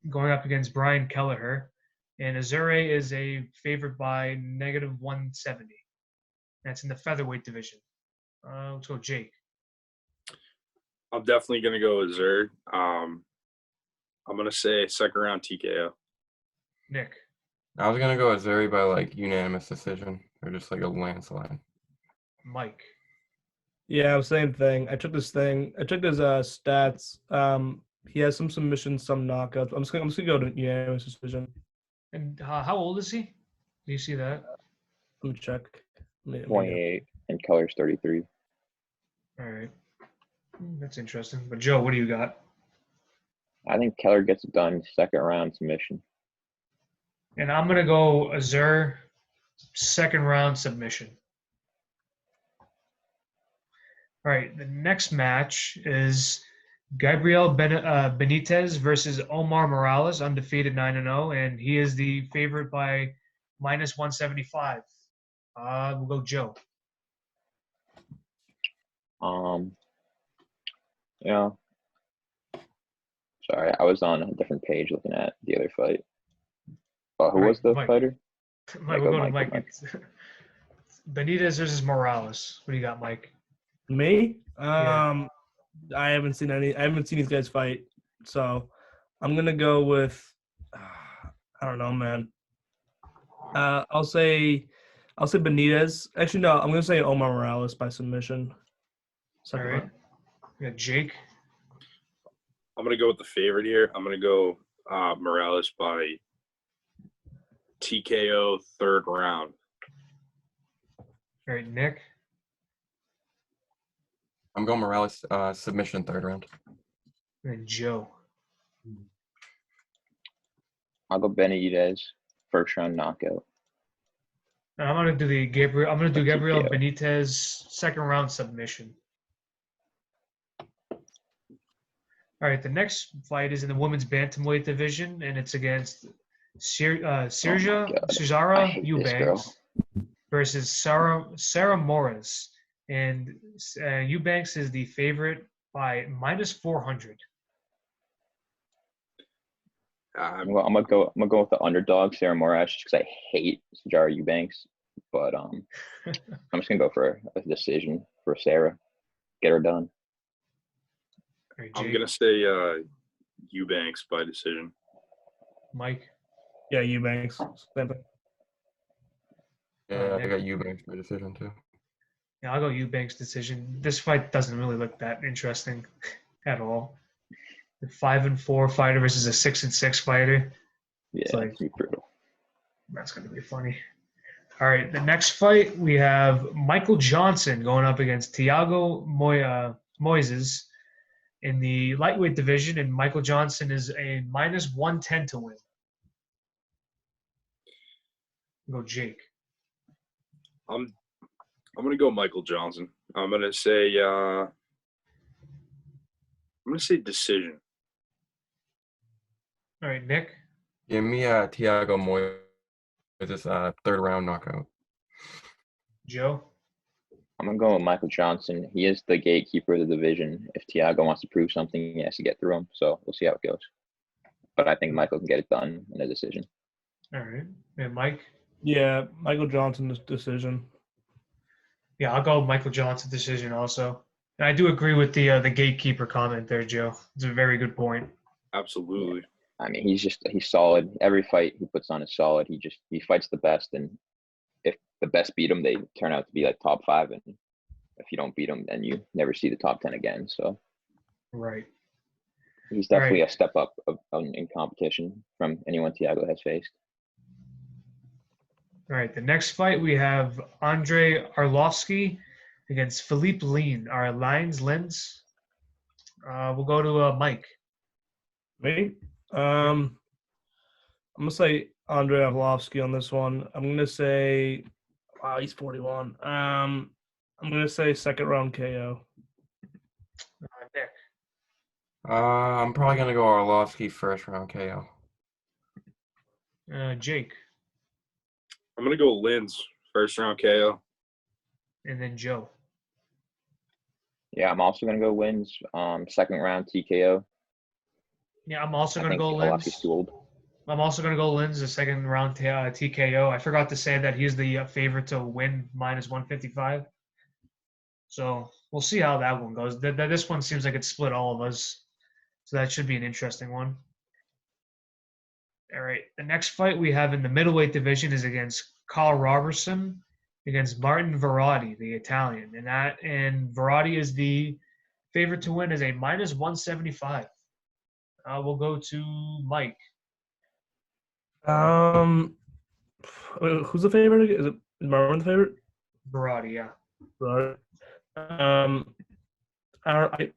going up against Brian Kelleher. And Azure is a favorite by -170. That's in the featherweight division. Let's go, Jake. I'm definitely going to go with Zer. I'm going to say second round TKO. Nick. I was going to go with Zuri by like unanimous decision or just like a landslide. Mike. Yeah, same thing. I took his stats. He has some submissions, some knockouts. I'm just gonna go to unanimous decision. And how old is he? Do you see that? Let me check. 28, and Keller's 33. All right. That's interesting. But Joe, what do you got? I think Keller gets it done second round submission. And I'm gonna go Azure second round submission. All right. The next match is Gabriel Benitez versus Omar Morales, undefeated 9-0, and he is the favorite by -175. We'll go Joe. Yeah. Sorry, I was on a different page looking at the other fight. Who was the fighter? Mike, we'll go to Mike. Benitez versus Morales. What do you got, Mike? Me? Yeah. I haven't seen these guys fight, so I'm gonna go with I don't know, man. I'll say Benitez. Actually, no, I'm gonna say Omar Morales by submission. All right. Yeah, Jake. I'm gonna go with the favorite here. I'm gonna go Morales by TKO third round. All right, Nick. I'm going Morales submission third round. And Joe. I'll go Benitez first round knockout. And I'm gonna do Gabriel TKO. Benitez second round submission. All right, the next fight is in the women's bantamweight division, and it's against Cesara Eubanks versus Sarah Morris. And Eubanks is the favorite by -400. I'm gonna go with the underdog, Sarah Morris, because I hate Cesara Eubanks. But I'm just gonna go for a decision for Sarah. Get her done. Right, I'm gonna say Eubanks by decision. Mike. Yeah, Eubanks. Same thing. Yeah, I got Eubanks by decision too. Yeah, I'll go Eubanks decision. This fight doesn't really look that interesting at all. The 5-4 fighter versus a 6-6 fighter. Yeah, it's like, it's gonna be brutal. That's gonna be funny. All right, the next fight we have Michael Johnson going up against Thiago Moises in the lightweight division, and Michael Johnson is a -110 to win. Go Jake. I'm gonna go Michael Johnson. I'm gonna say decision. All right, Nick. Give me Thiago Moises third round knockout. Joe. I'm gonna go with Michael Johnson. He is the gatekeeper of the division. If Thiago wants to prove something, he has to get through him. So we'll see how it goes. but I think Michael can get it done in a decision. All right. And Mike? Yeah, Michael Johnson's decision. Yeah, I'll go Michael Johnson decision also. And I do agree with the gatekeeper comment there, Joe. It's a very good point. Absolutely. I mean, he's solid. Every fight he puts on is solid. He fights the best, and if the best beat him, they turn out to be like top 5. And if you don't beat him, then you never see the top 10 again. So Right. he's definitely a step up in competition from anyone Thiago has faced. All right. The next fight we have Andre Arlovsky against Philippe Lin. Our Lions Lins. We'll go to Mike. Me? I'm gonna say Andre Arlovsky on this one. I'm gonna say, wow, he's 41. I'm gonna say second round KO. Nick. I'm probably gonna go Arlovsky first round KO. Jake. I'm gonna go Linz first round KO. And then Joe. Yeah, I'm also gonna go Wins. Second round TKO. Yeah, I'm also I going to think go Arlovsky's Lins. too old. I'm also going to go Lins, the second round TKO. I forgot to say that he's the favorite to win minus 155. So we'll see how that one goes. This one seems like it split all of us. So that should be an interesting one. All right. The next fight we have in the middleweight division is against Carl Robertson against Martin Verratti, the Italian. And Verratti is the favorite to win as a minus 175. We'll go to Mike. Who's the favorite? Is Marwan the favorite? Verratti, yeah. Right.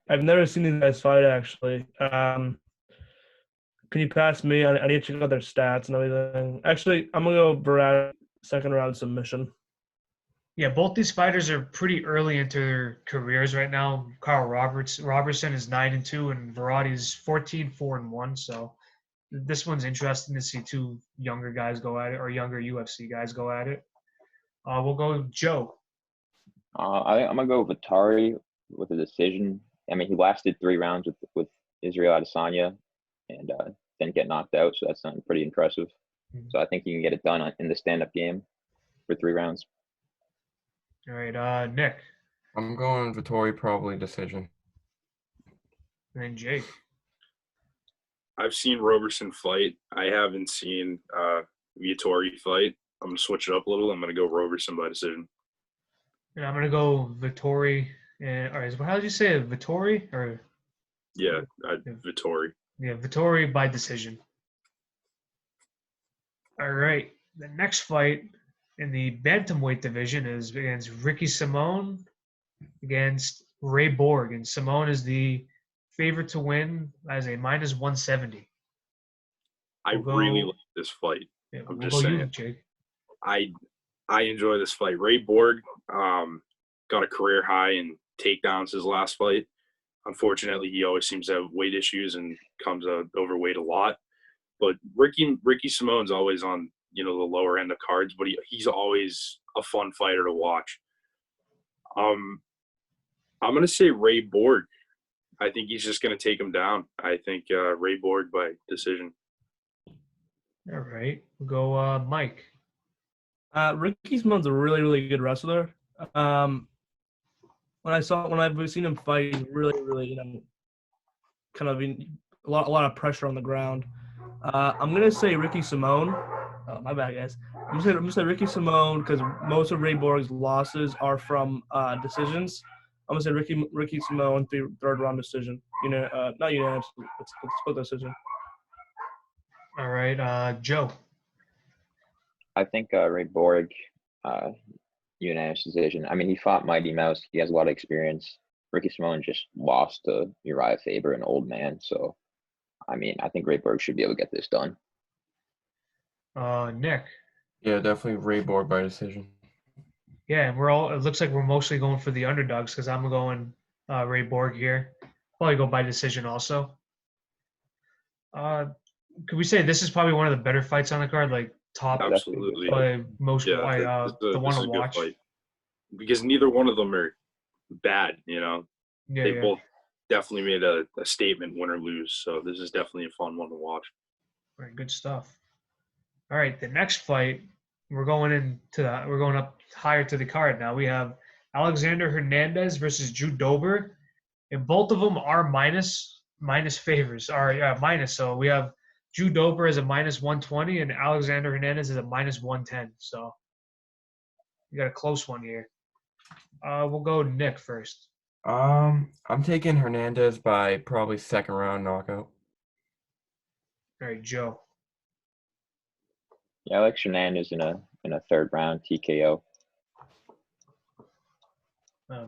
I've never seen these guys fight actually. Can you pass me? I need to check out their stats and everything. Actually, I'm gonna go Verratti second round submission. Yeah, both these fighters are pretty early into their careers right now. Carl Robertson is 9-2, and Verratti is 14-4-1. So this one's interesting to see two younger guys go at it, or younger UFC guys go at it. We'll go Joe. I'm gonna go Vittori with a decision. I mean, he lasted 3 rounds with Israel Adesanya, and didn't get knocked out, so that's something pretty impressive. Mm-hmm. So I think you can get it done in the stand-up game for 3 rounds. All right, Nick. I'm going Vittori probably decision. And then Jake. I've seen Roberson fight. I haven't seen Vittori fight. I'm going to switch it up a little. I'm going to go Roberson by decision. And I'm going to go Vittori. All right, how did you say it? Vittori? Or Yeah, Vittori. Yeah, Vittori by decision. All right. The next fight in the bantamweight division is against Ricky Simone against Ray Borg. And Simone is the favorite to win as a minus 170. I really like this fight. Yeah, I'm we'll just saying. You, Jake. I enjoy this fight. Ray Borg got a career high in takedowns his last fight. Unfortunately, he always seems to have weight issues and comes out overweight a lot. But Ricky Simone's always on the lower end of cards, but he's always a fun fighter to watch. I'm gonna say Ray Borg. I think he's just gonna take him down. I think Ray Borg by decision. All right, we'll go Mike. Ricky Simone's a really, really good wrestler. When I've seen him fight, he's really, really, kind of a lot of pressure on the ground. I'm gonna say Ricky Simone. Oh, my bad, guys. I'm gonna say Ricky Simone because most of Ray Borg's losses are from decisions. I'm gonna say Ricky Simone third round decision. Not unanimous. It's split decision. All right, Joe. I think Ray Borg, unanimous decision. I mean, he fought Mighty Mouse. He has a lot of experience. Ricky Simone just lost to Uriah Faber, an old man. So, I mean, I think Ray Borg should be able to get this done. Nick. Yeah, definitely Ray Borg by decision. Yeah, and it looks like we're mostly going for the underdogs because I'm going Ray Borg here. Probably go by decision also. Could we say this is probably one of the better fights on the card, like top? Absolutely. By most, the one to watch. Fight. Because neither one of them are bad, Yeah, they both definitely made a statement, win or lose. So this is definitely a fun one to watch. Very good stuff. All right, the next fight, we're going up higher to the card now. We have Alexander Hernandez versus Drew Dober, and both of them are minus favors. Minus. So we have Drew Dober as a minus 120 and Alexander Hernandez as a minus 110. So you got a close one here. We'll go Nick first. I'm taking Hernandez by probably second round knockout. All right, Joe. Yeah, I like Hernandez in a third round TKO.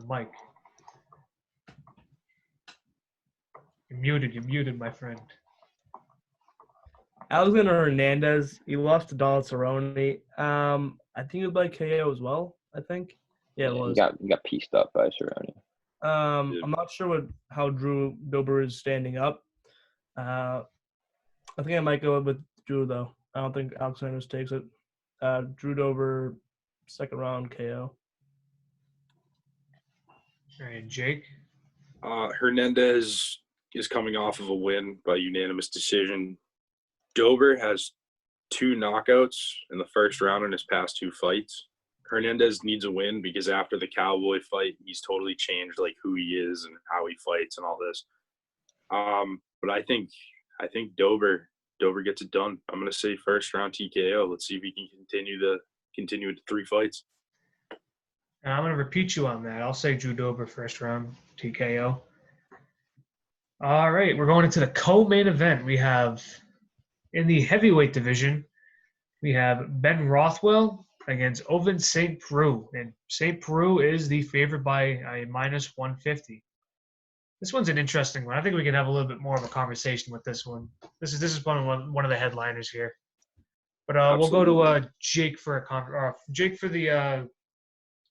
Mike. You're muted, my friend. Alexander Hernandez, he lost to Donald Cerrone. I think it was by KO as well. I think. Yeah, it was. He got pieced up by Cerrone. I'm not sure how Drew Dober is standing up. I think I might go with Drew though. I don't think Alexander takes it. Drew Dober, second round KO. All right, Jake. Hernandez is coming off of a win by unanimous decision. Dober has 2 knockouts in the first round in his past 2 fights. Hernandez needs a win because after the Cowboy fight, he's totally changed like who he is and how he fights and all this. But I think Dober gets it done. I'm gonna say first round TKO. Let's see if he can continue to 3 fights. And I'm gonna repeat you on that. I'll say Drew Dober first round TKO. All right, we're going into the co-main event. We have in the heavyweight division, we have Ben Rothwell against Ovince St. Preux. And St. Preux is the favorite by a minus 150. This one's an interesting one. I think we can have a little bit more of a conversation with this one. This is one of the headliners here. But we'll go to Jake for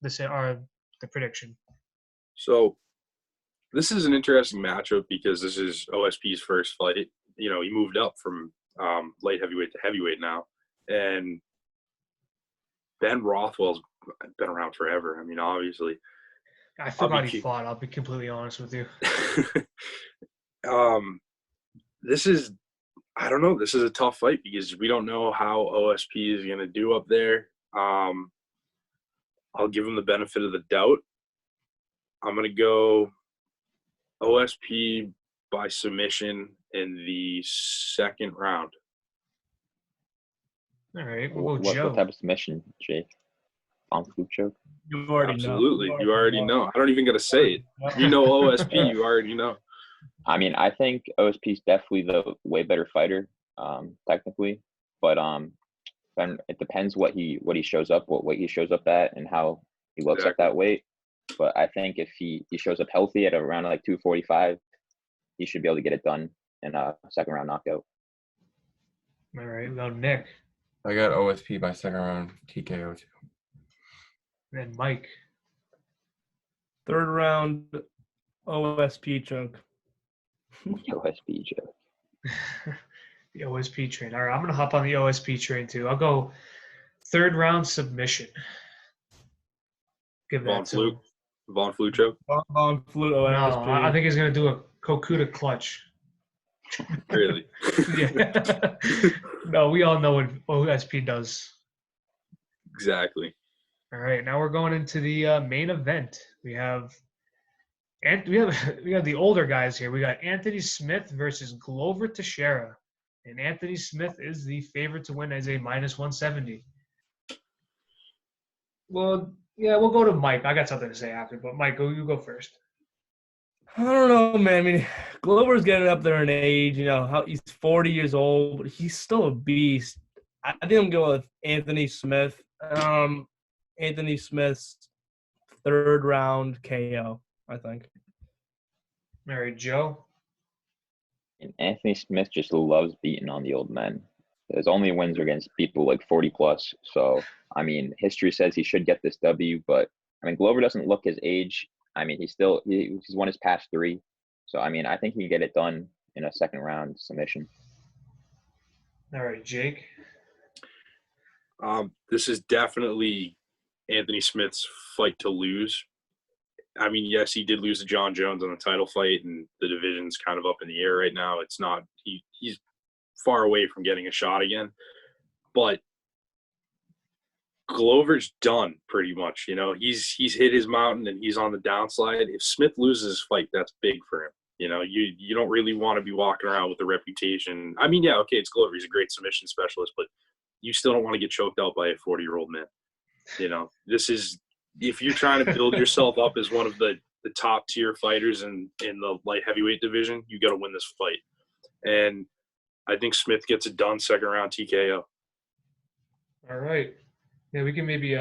the prediction. So this is an interesting matchup because this is OSP's first fight. You know, he moved up from light heavyweight to heavyweight now. And Ben Rothwell's been around forever. I mean, obviously. I forgot he fought. I'll be completely honest with you. I don't know. This is a tough fight because we don't know how OSP is going to do up there. I'll give him the benefit of the doubt. I'm going to go OSP by submission in the second round. All right, we'll go Joe. What type of submission, Jake? On fluke choke? You already Absolutely. know. You already know. I don't even got to say it. You know OSP. You already know. I mean, I think OSP is definitely the way better fighter, technically. But then it depends what he shows up, what weight he shows up at, and how he looks at that weight. But I think if he shows up healthy at around like 245, he should be able to get it done in a second round knockout. All right, well, Nick. I got OSP by second round TKO too. And then Mike. Third round OSP choke. OSP choke. The OSP train. All right, I'm going to hop on the OSP train too. I'll go third round submission. Give that to him. Von Flue choke? Von Flue OSP. No, I think he's going to do a Kokuda clutch. Really? Yeah. No, we all know what OSP does. Exactly. All right, now we're going into the main event. We have the older guys here. We got Anthony Smith versus Glover Teixeira, and Anthony Smith is the favorite to win as a minus 170. Well, yeah, we'll go to Mike. I got something to say after, but Mike, you go first. I don't know, man. I mean, Glover's getting up there in age. You know, he's 40 years old, but he's still a beast. I think I'm going with Anthony Smith. Anthony Smith's third round KO, I think. All right, Joe. And Anthony Smith just loves beating on the old men. His only wins are against people like 40 plus. So, I mean, history says he should get this W, but I mean, Glover doesn't look his age. I mean, he's won his past 3. So, I mean, I think he can get it done in a second round submission. All right, Jake. This is definitely Anthony Smith's fight to lose. I mean, yes, he did lose to John Jones on the title fight, and the division's kind of up in the air right now. It's not he's far away from getting a shot again. But Glover's done pretty much. You know, he's hit his mountain and he's on the downslide. If Smith loses his fight, that's big for him. You know, you don't really want to be walking around with a reputation. I mean, yeah, okay, it's Glover. He's a great submission specialist, but you still don't want to get choked out by a 40-year-old man. You know, this is if you're trying to build yourself up as one of the top tier fighters in the light heavyweight division, you got to win this fight. And I think Smith gets it done second round TKO. All right. Yeah, we can maybe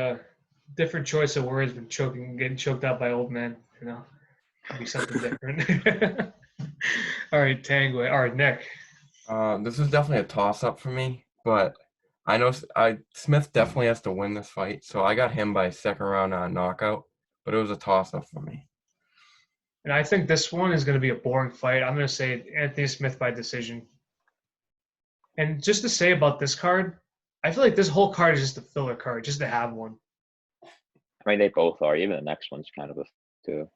different choice of words when getting choked out by old men. You know, could be something different. All right, Tanguay. All right, Nick. This is definitely a toss-up for me, but I know Smith definitely has to win this fight, so I got him by second round knockout, but it was a toss-up for me. And I think this one is going to be a boring fight. I'm going to say Anthony Smith by decision. And just to say about this card, I feel like this whole card is just a filler card, just to have one. I mean, they both are. Even the next one's kind of a too.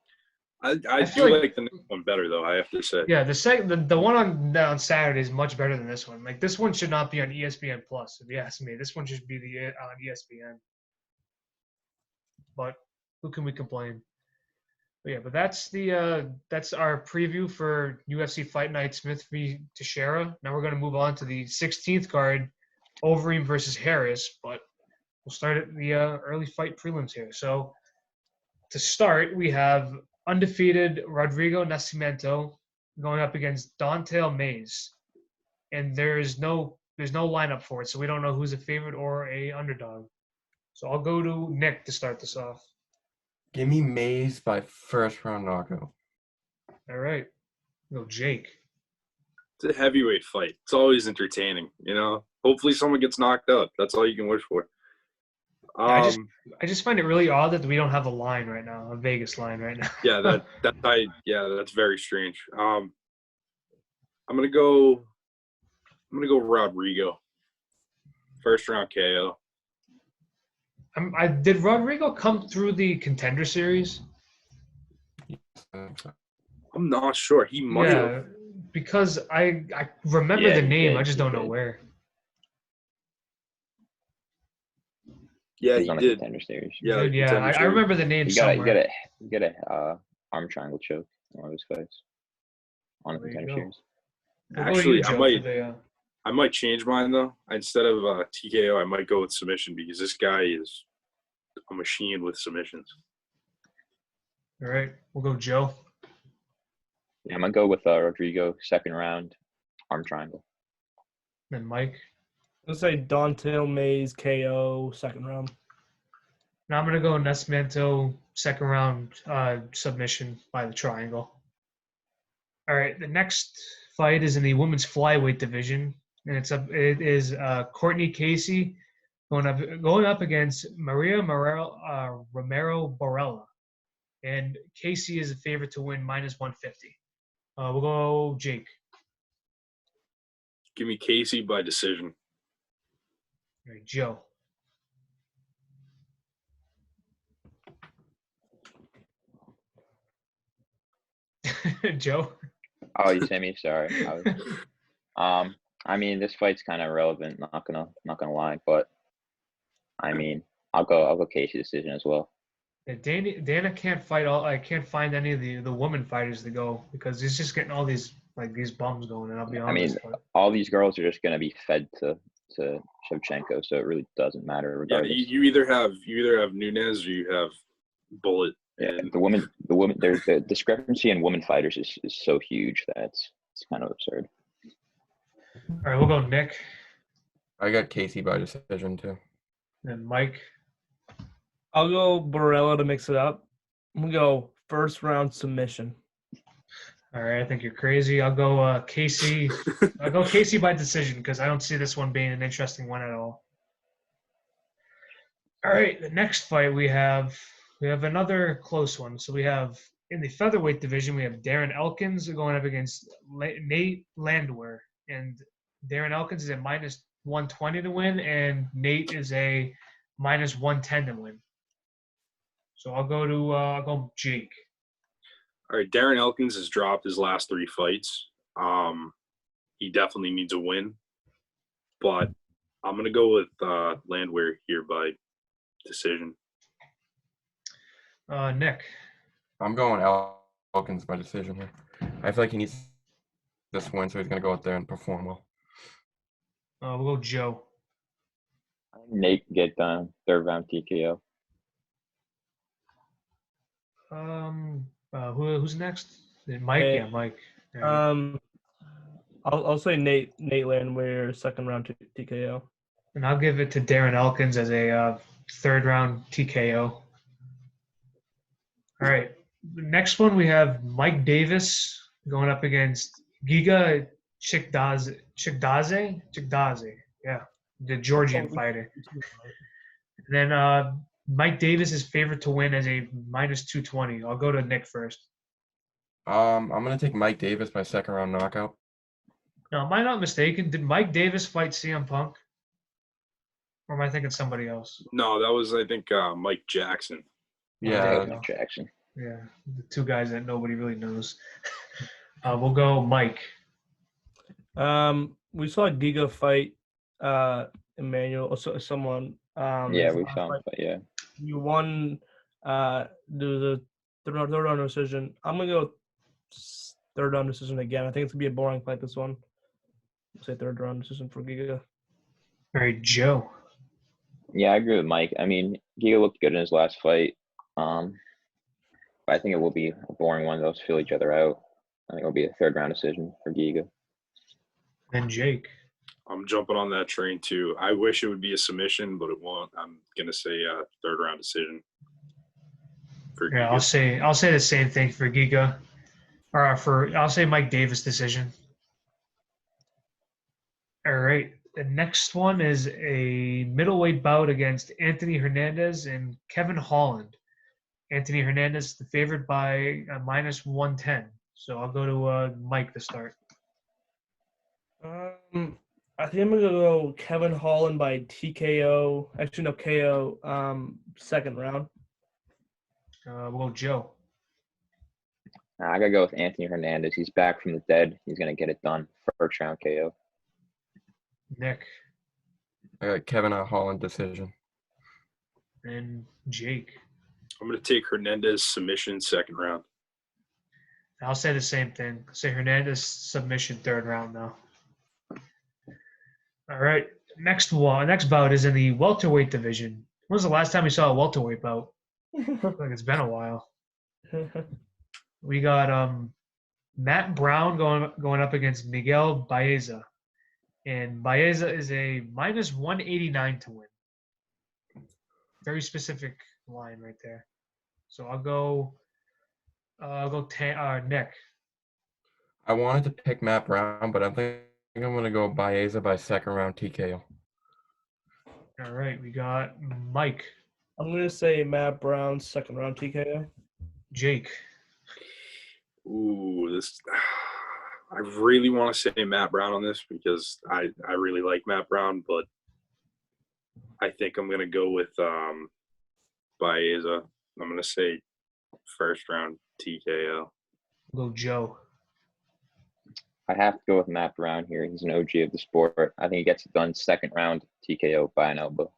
I do like the next one better, though, I have to say. Yeah, the one on Saturday is much better than this one. Like, this one should not be on ESPN Plus, if you ask me. This one should be on ESPN. But who can we complain? But yeah, but that's our preview for UFC Fight Night Smith v. Teixeira. Now we're going to move on to the 16th card, Overeem versus Harris. But we'll start at the early fight prelims here. So to start, we have undefeated Rodrigo Nascimento going up against Don'Tale Mayes, and there's no lineup for it, so we don't know who's a favorite or a underdog. So I'll go to Nick to start this off. Give me Mayes by first round knockout. All right, go Jake. It's a heavyweight fight. It's always entertaining, you know. Hopefully someone gets knocked out. That's all you can wish for. I just find it really odd that we don't have a line right now, a Vegas line right now. Yeah, that's very strange. I'm gonna go Rodrigo. First round KO. Did Rodrigo come through the Contender Series? I'm not sure. He might have. Because I remember the name. I just don't know where. Yeah, he on did. Contender Series. Yeah, I remember the name somewhere. You got a arm triangle choke in one of his fights on the Contender Series. Actually, I might change mine though. Instead of TKO, I might go with submission because this guy is a machine with submissions. All right, we'll go Joe. Yeah, I'm gonna go with Rodrigo second round arm triangle. And Mike. Let's say Don'Tale Mayes KO second round. Now I'm gonna go Nascimento second round submission by the triangle. All right, the next fight is in the women's flyweight division, and it is Courtney Casey going up against Maria Romero Borella, and Casey is a favorite to win -150. We'll go Jake. Give me Casey by decision. All right, Joe. Joe. Oh, you say me? Sorry. I mean, this fight's kind of irrelevant. Not gonna lie, but I mean, I'll go Casey decision as well. Yeah, Dana can't fight all. I can't find any of the woman fighters to go because he's just getting all these bums going. And I'll be honest. I mean, all these girls are just gonna be fed to Shevchenko, so it really doesn't matter regardless. Yeah, you either have Nunes or you have Bullet. Yeah, the women. There's the discrepancy in women fighters is so huge that it's kind of absurd. All right, we'll go Nick. I got Casey by decision too. And Mike. I'll go Borella to mix it up. I'm gonna go first round submission. All right, I think you're crazy. I'll go Casey. I'll go Casey by decision because I don't see this one being an interesting one at all. All right, the next fight we have another close one. So we have in the featherweight division we have Darren Elkins going up against Nate Landwehr, and Darren Elkins is a -120 to win, and Nate is a -110 to win. So I'll go Jake. All right, Darren Elkins has dropped his last 3 fights. He definitely needs a win. but I'm gonna go with Landwehr here by decision. Nick. I'm going Elkins by decision here. I feel like he needs this win, so he's going to go out there and perform well. We'll go Joe. Nate get done 3rd round TKO. Who's next? Mike. Hey, Yeah, Mike. Right. I'll say Nate Landwehr 2nd round TKO. And I'll give it to Darren Elkins as a 3rd round TKO. All right. The next one we have Mike Davis going up against Giga Chikdase. Yeah, the Georgian fighter. And then Mike Davis is favored to win as a -220. I'll go to Nick first. I'm going to take Mike Davis by 2nd round knockout. Now, am I not mistaken? Did Mike Davis fight CM Punk? Or am I thinking somebody else? No, that was, I think, Mike Jackson. Yeah. Mike Jackson. Yeah, the 2 guys that nobody really knows. We'll go Mike. We saw Giga fight Emmanuel or someone. Yeah, we saw him, but yeah. You won the 3rd round decision. I'm gonna go 3rd round decision again. I think it's gonna be a boring fight, this one. I'll say 3rd round decision for Giga. All right, Joe. Yeah, I agree with Mike. I mean, Giga looked good in his last fight. But I think it will be a boring one. They'll feel each other out. I think it'll be a 3rd round decision for Giga. And Jake. I'm jumping on that train too. I wish it would be a submission, but it won't. I'm gonna say 3rd round decision. For Yeah, Giga. I'll say the same thing for Giga. I'll say Mike Davis decision. All right. The next one is a middleweight bout against Anthony Hernandez and Kevin Holland. Anthony Hernandez, the favorite by a -110. So I'll go to Mike to start. I think I'm gonna go Kevin Holland by TKO. Actually, no, KO. 2nd round. Well, Joe. I gotta go with Anthony Hernandez. He's back from the dead. He's gonna get it done. 1st round KO. Nick. I got Kevin Holland decision. And Jake. I'm gonna take Hernandez submission 2nd round. I'll say the same thing. Say Hernandez submission 3rd round now. All right. Next bout is in the welterweight division. When was the last time we saw a welterweight bout? Like it's been a while. We got Matt Brown going up against Miguel Baeza. And Baeza is a -189 to win. Very specific line right there. So I'll go Nick. I wanted to pick Matt Brown, but I think I'm going to go Baeza by 2nd round TKO. All right, we got Mike. I'm gonna say Matt Brown 2nd round TKO. Jake. Ooh, I really want to say Matt Brown on this because I really like Matt Brown, but I think I'm gonna go with Baeza. I'm gonna say 1st round TKO. We'll go Joe. I have to go with Matt Brown here. He's an OG of the sport. I think he gets it done 2nd round TKO by an elbow.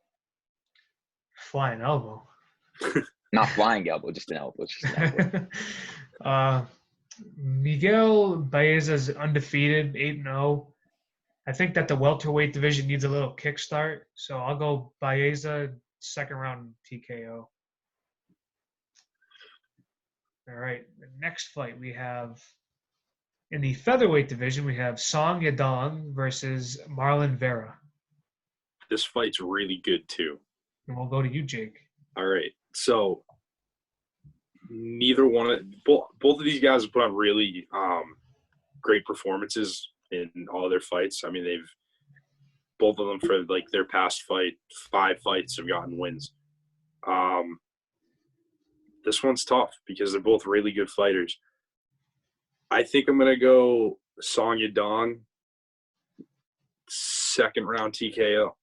Flying elbow. Not flying elbow, just an elbow. Just an elbow. Miguel Baeza is undefeated, 8-0. I think that the welterweight division needs a little kickstart, so I'll go Baeza 2nd round TKO. All right, the next fight we have in the featherweight division, we have Song Yadong versus Marlon Vera. This fight's really good too. And we'll go to you, Jake. All right, so both of these guys have put on really great performances in all their fights. I mean, both of them for like their past 5 fights have gotten wins. This one's tough because they're both really good fighters. I think I'm gonna go Song Yadong 2nd round TKO.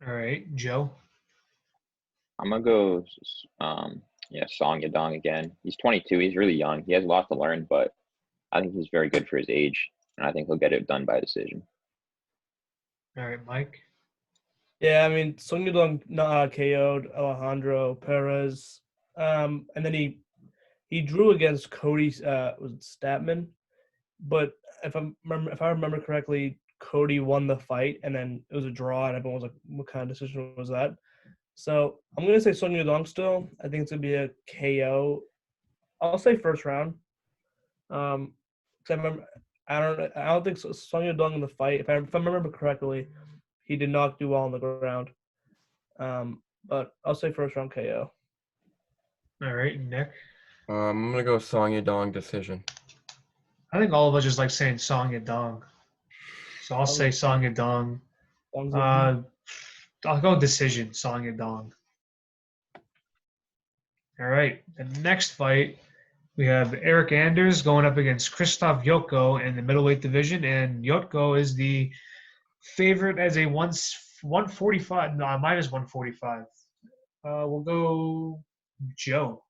All right, Joe. I'm gonna go Song Yadong again. He's 22. He's really young. He has a lot to learn, but I think he's very good for his age. and I think he'll get it done by decision. All right, Mike. Yeah, I mean, Song Yudong KO'd Alejandro Perez, and then he drew against Cody was it Statman, but if I remember correctly, Cody won the fight, and then it was a draw, and everyone was like, "What kind of decision was that?" So I'm gonna say Song Yudong still. I think it's gonna be a KO. I'll say first round. 'Cause I remember I don't think Song Yudong in the fight. If I remember correctly, he did not do well on the ground. But I'll say first round KO. All right, Nick. I'm gonna go Song Yadong decision. I think all of us just like saying Song Yadong. So I'll say Song Yadong. I'll go decision, Song Yadong. All right, the next fight, we have Eric Anders going up against Krzysztof Jotko in the middleweight division, and Jotko is the favorite as a 145, no, minus 145. We'll go Joe.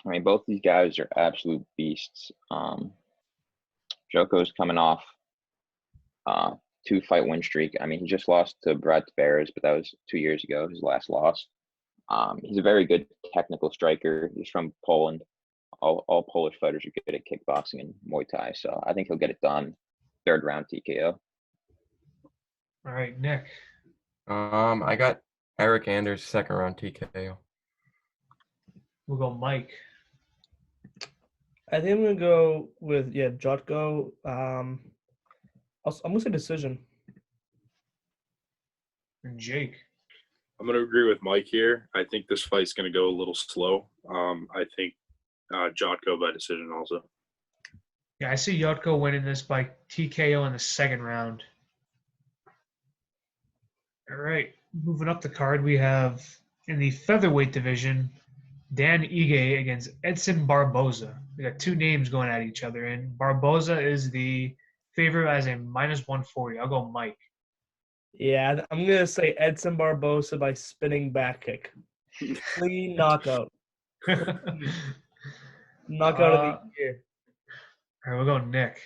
I mean, both these guys are absolute beasts. Joko's coming off 2-fight win streak. I mean, he just lost to Brad Tavares, but that was 2 years ago, his last loss. He's a very good technical striker. He's from Poland. All Polish fighters are good at kickboxing and Muay Thai, so I think he'll get it done. Third round TKO. All right, Nick. I got Eric Anders second round TKO. We'll go Mike. I think I'm gonna go with Jotko. I'm gonna say decision. And Jake. I'm going to agree with Mike here. I think this fight's going to go a little slow. I think Jotko by decision also. Yeah, I see Jotko winning this by TKO in the second round. All right, moving up the card, we have in the featherweight division, Dan Ige against Edson Barboza. We got two names going at each other, and Barboza is the favorite as a minus 140. I'll go Mike. Yeah, I'm gonna say Edson Barboza by spinning back kick. Clean knockout. Knockout of the year. All right, we'll go Nick.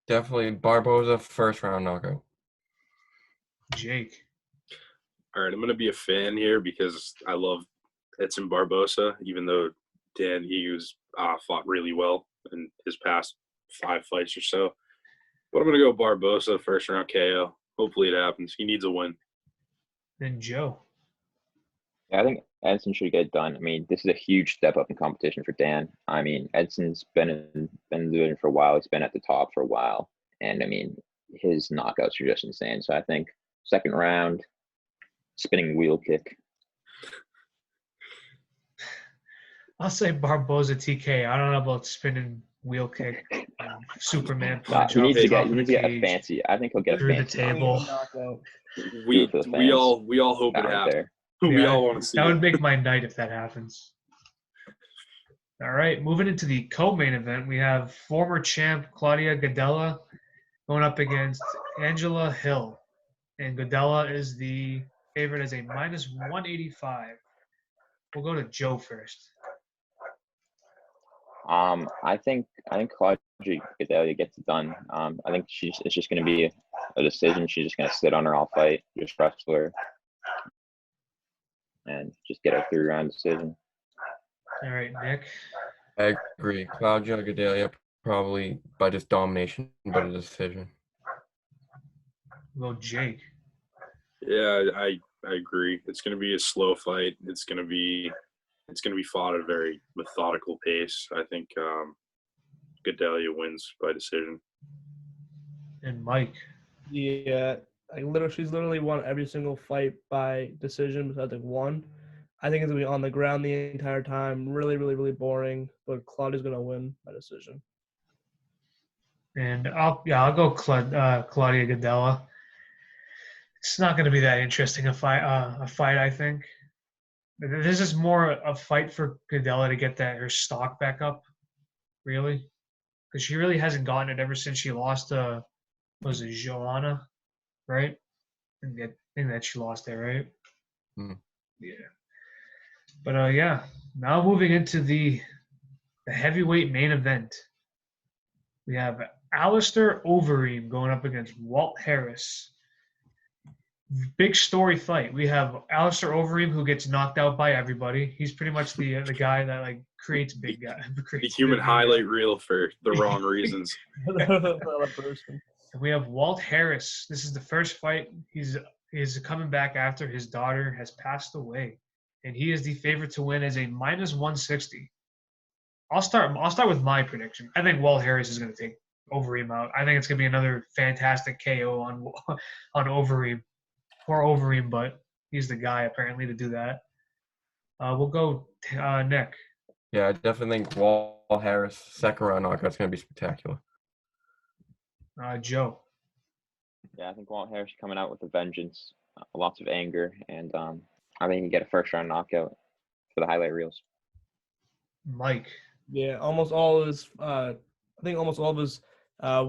Definitely Barboza first round knockout. Jake. All right, I'm going to be a fan here because I love Edson Barboza, even though Dan Igu's fought really well in his past 5 fights or so. But I'm going to go Barboza first round KO. Hopefully it happens. He needs a win. Then Joe. Yeah, I think Edson should get it done. I mean, this is a huge step up in competition for Dan. I mean, Edson's been doing it for a while. He's been at the top for a while. And, I mean, his knockouts are just insane. So I think second round, spinning wheel kick. I'll say Barboza TK. I don't know about spinning wheel kick. Superman punch. He needs to get a cage, fancy. I think he'll get through a fancy the table. We all hope it happens. We all want to see that it. would make my night if that happens. All right, moving into the co-main event, we have former champ Claudia Gadelha going up against Angela Hill, and Gadelha is the favorite as a minus 185. We'll go to Joe first. I think Claudia Gadelha gets it done. I think it's just going to be a decision. She's just going to sit on her all fight, just wrestle her, and just get a 3-round decision. All right, Nick. I agree. Claudia Gadelha probably by just domination, but a decision. We'll go Jake. Yeah, I agree. It's going to be a slow fight. It's going to be fought at a very methodical pace. I think Gadelha wins by decision. And Mike. Yeah, she's literally won every single fight by decision besides like one. I think it's gonna be on the ground the entire time. Really, really, really boring. But Claudia's gonna win by decision. And I'll go Claudia Gadelha. It's not going to be that interesting a fight. I think. This is more a fight for Gadelha to get her stock back up, really, because she really hasn't gotten it ever since she lost to, was it Joanna, right? I think that she lost there, right? Yeah. But now moving into the heavyweight main event, we have Alistair Overeem going up against Walt Harris. Big story fight. We have Alistair Overeem, who gets knocked out by everybody. He's pretty much the guy that like creates big guy. The human highlight reel for the wrong reasons. And we have Walt Harris. This is the first fight. He's coming back after his daughter has passed away, and he is the favorite to win as a -160. I'll start with my prediction. I think Walt Harris is going to take Overeem out. I think it's going to be another fantastic KO on Overeem. Poor Overeem, but he's the guy apparently to do that. We'll go Nick. Yeah, I definitely think Walt Harris second round knockout's going to be spectacular. Joe. Yeah, I think Walt Harris coming out with a vengeance, lots of anger, and I think he can get a first round knockout for the highlight reels. Mike. Yeah, almost all of his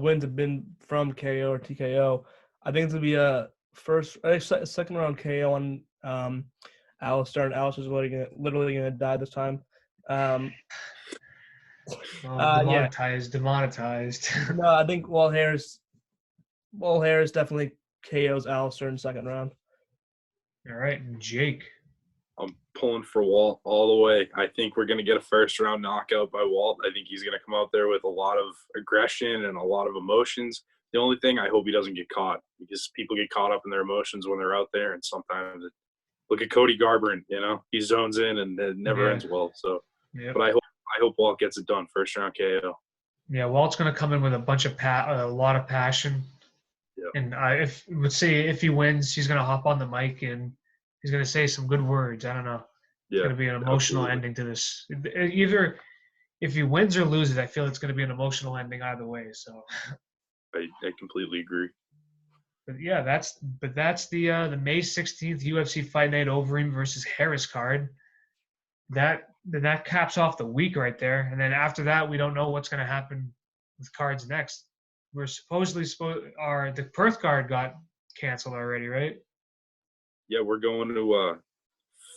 wins have been from KO or TKO. I think it's gonna be second round KO on Alistair, and Alistair's literally gonna die this time. Demonetized. No, I think Walt Harris definitely KOs Alistair in the second round. All right, Jake. I'm pulling for Walt all the way. I think we're going to get a first-round knockout by Walt. I think he's going to come out there with a lot of aggression and a lot of emotions. The only thing, I hope he doesn't get caught, because people get caught up in their emotions when they're out there, and sometimes look at Cody Garbrandt, he zones in and it never ends well. So, But I hope Walt gets it done, first-round KO. Yeah, Walt's going to come in with a lot of passion. Yep. And if he wins, he's going to hop on the mic and he's going to say some good words. I don't know. It's going to be an emotional ending to this. Either if he wins or loses, I feel it's going to be an emotional ending either way. So I completely agree. But yeah, that's the May 16th UFC Fight Night Overeem versus Harris card. That caps off the week right there. And then after that, we don't know what's going to happen with cards next. We're the Perth card got canceled already, right? Yeah, we're going to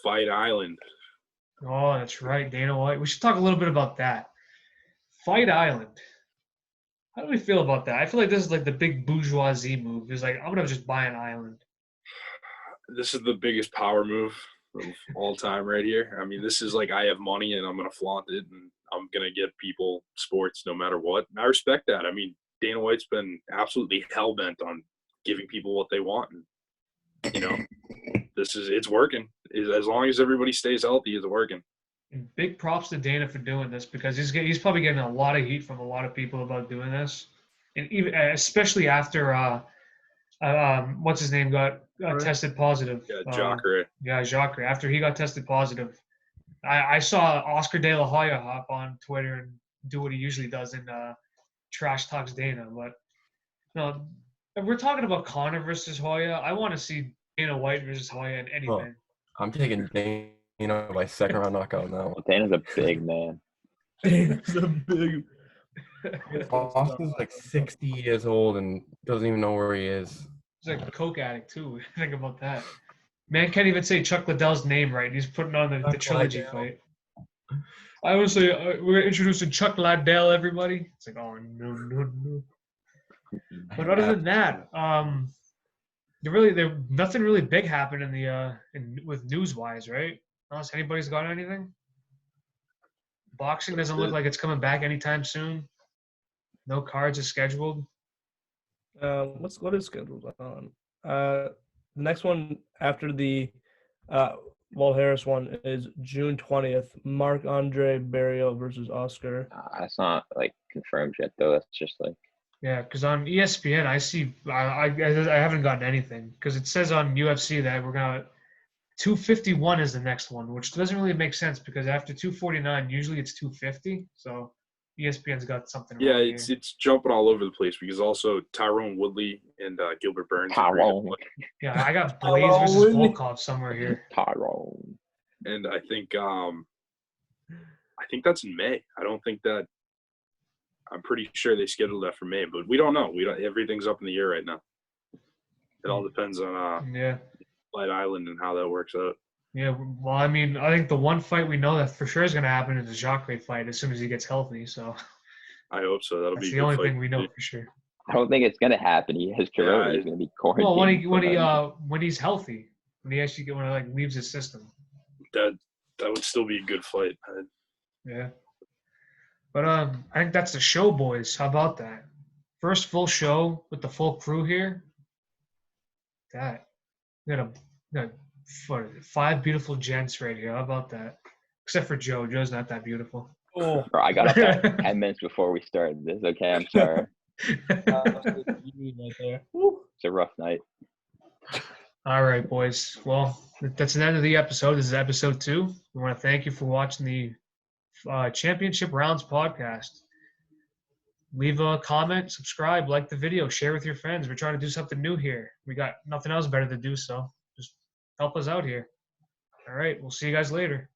Fight Island. Oh, that's right, Dana White. We should talk a little bit about that. Fight Island. How do we feel about that? I feel like this is like the big bourgeoisie move. It's like, I'm going to just buy an island. This is the biggest power move of all time right here. I mean, this is like, I have money and I'm going to flaunt it and I'm going to get people sports no matter what. And I respect that. I mean, Dana White's been absolutely hell-bent on giving people what they want. And, it's working. As long as everybody stays healthy, it's working. And big props to Dana for doing this, because he's probably getting a lot of heat from a lot of people about doing this. And even especially after what's his name got tested positive. Yeah, Jacare. Jacare. After he got tested positive, I saw Oscar De La Hoya hop on Twitter and do what he usually does in trash talks Dana. But no, if we're talking about Conor versus Hoya, I want to see Dana White versus Hoya in anything. Well, I'm taking Dana by second round knockout now. Dana's a big man. Dana's a big. Austin's like 60 years old and doesn't even know where he is. He's like a coke addict too. Think about that. Man can't even say Chuck Liddell's name right. He's putting on the trilogy fight. I would say we're introducing Chuck Liddell, everybody. It's like, oh no. But other than that, nothing really big happened with news wise, right? Unless anybody's got anything. Boxing doesn't look like it's coming back anytime soon. No cards are scheduled. What is scheduled on? The next one after the Walt Harris one is June 20th. Marc-Andre Barrios versus Oscar. That's not like confirmed yet, though. That's just like. Yeah, because on ESPN I see I haven't gotten anything, because it says on UFC that we're gonna 251 is the next one, which doesn't really make sense because after 249 usually it's 250. So ESPN's got something. Yeah, it's jumping all over the place because also Tyrone Woodley and Gilbert Burns. Tyrone. Yeah, I got Blaze versus Volkov somewhere here. Tyrone. And I think that's in May. I don't think that. I'm pretty sure they scheduled that for May, but we don't know. Everything's up in the air right now. It all depends on Fight Island and how that works out. Yeah, well, I mean, I think the one fight we know that for sure is going to happen is the Jacare fight as soon as he gets healthy. So I hope so. That'll That's be the a good only fight. thing we know for sure. I don't think it's gonna happen. He has corona. He's gonna be quarantined. Well, when he's healthy, when he actually leaves his system. That would still be a good fight. Yeah. But I think that's the show, boys. How about that? First full show with the full crew here. We got 5 beautiful gents right here. How about that? Except for Joe. Joe's not that beautiful. Oh, Bro, I got up at 10 minutes before we started this. Okay, I'm sorry. right there. It's a rough night. All right, boys. Well, that's the end of the episode. This is episode 2. We want to thank you for watching the Championship Rounds podcast. Leave a comment, subscribe, like the video, share with your friends. We're trying to do something new here. We got nothing else better to do, so just help us out here. All right, we'll see you guys later.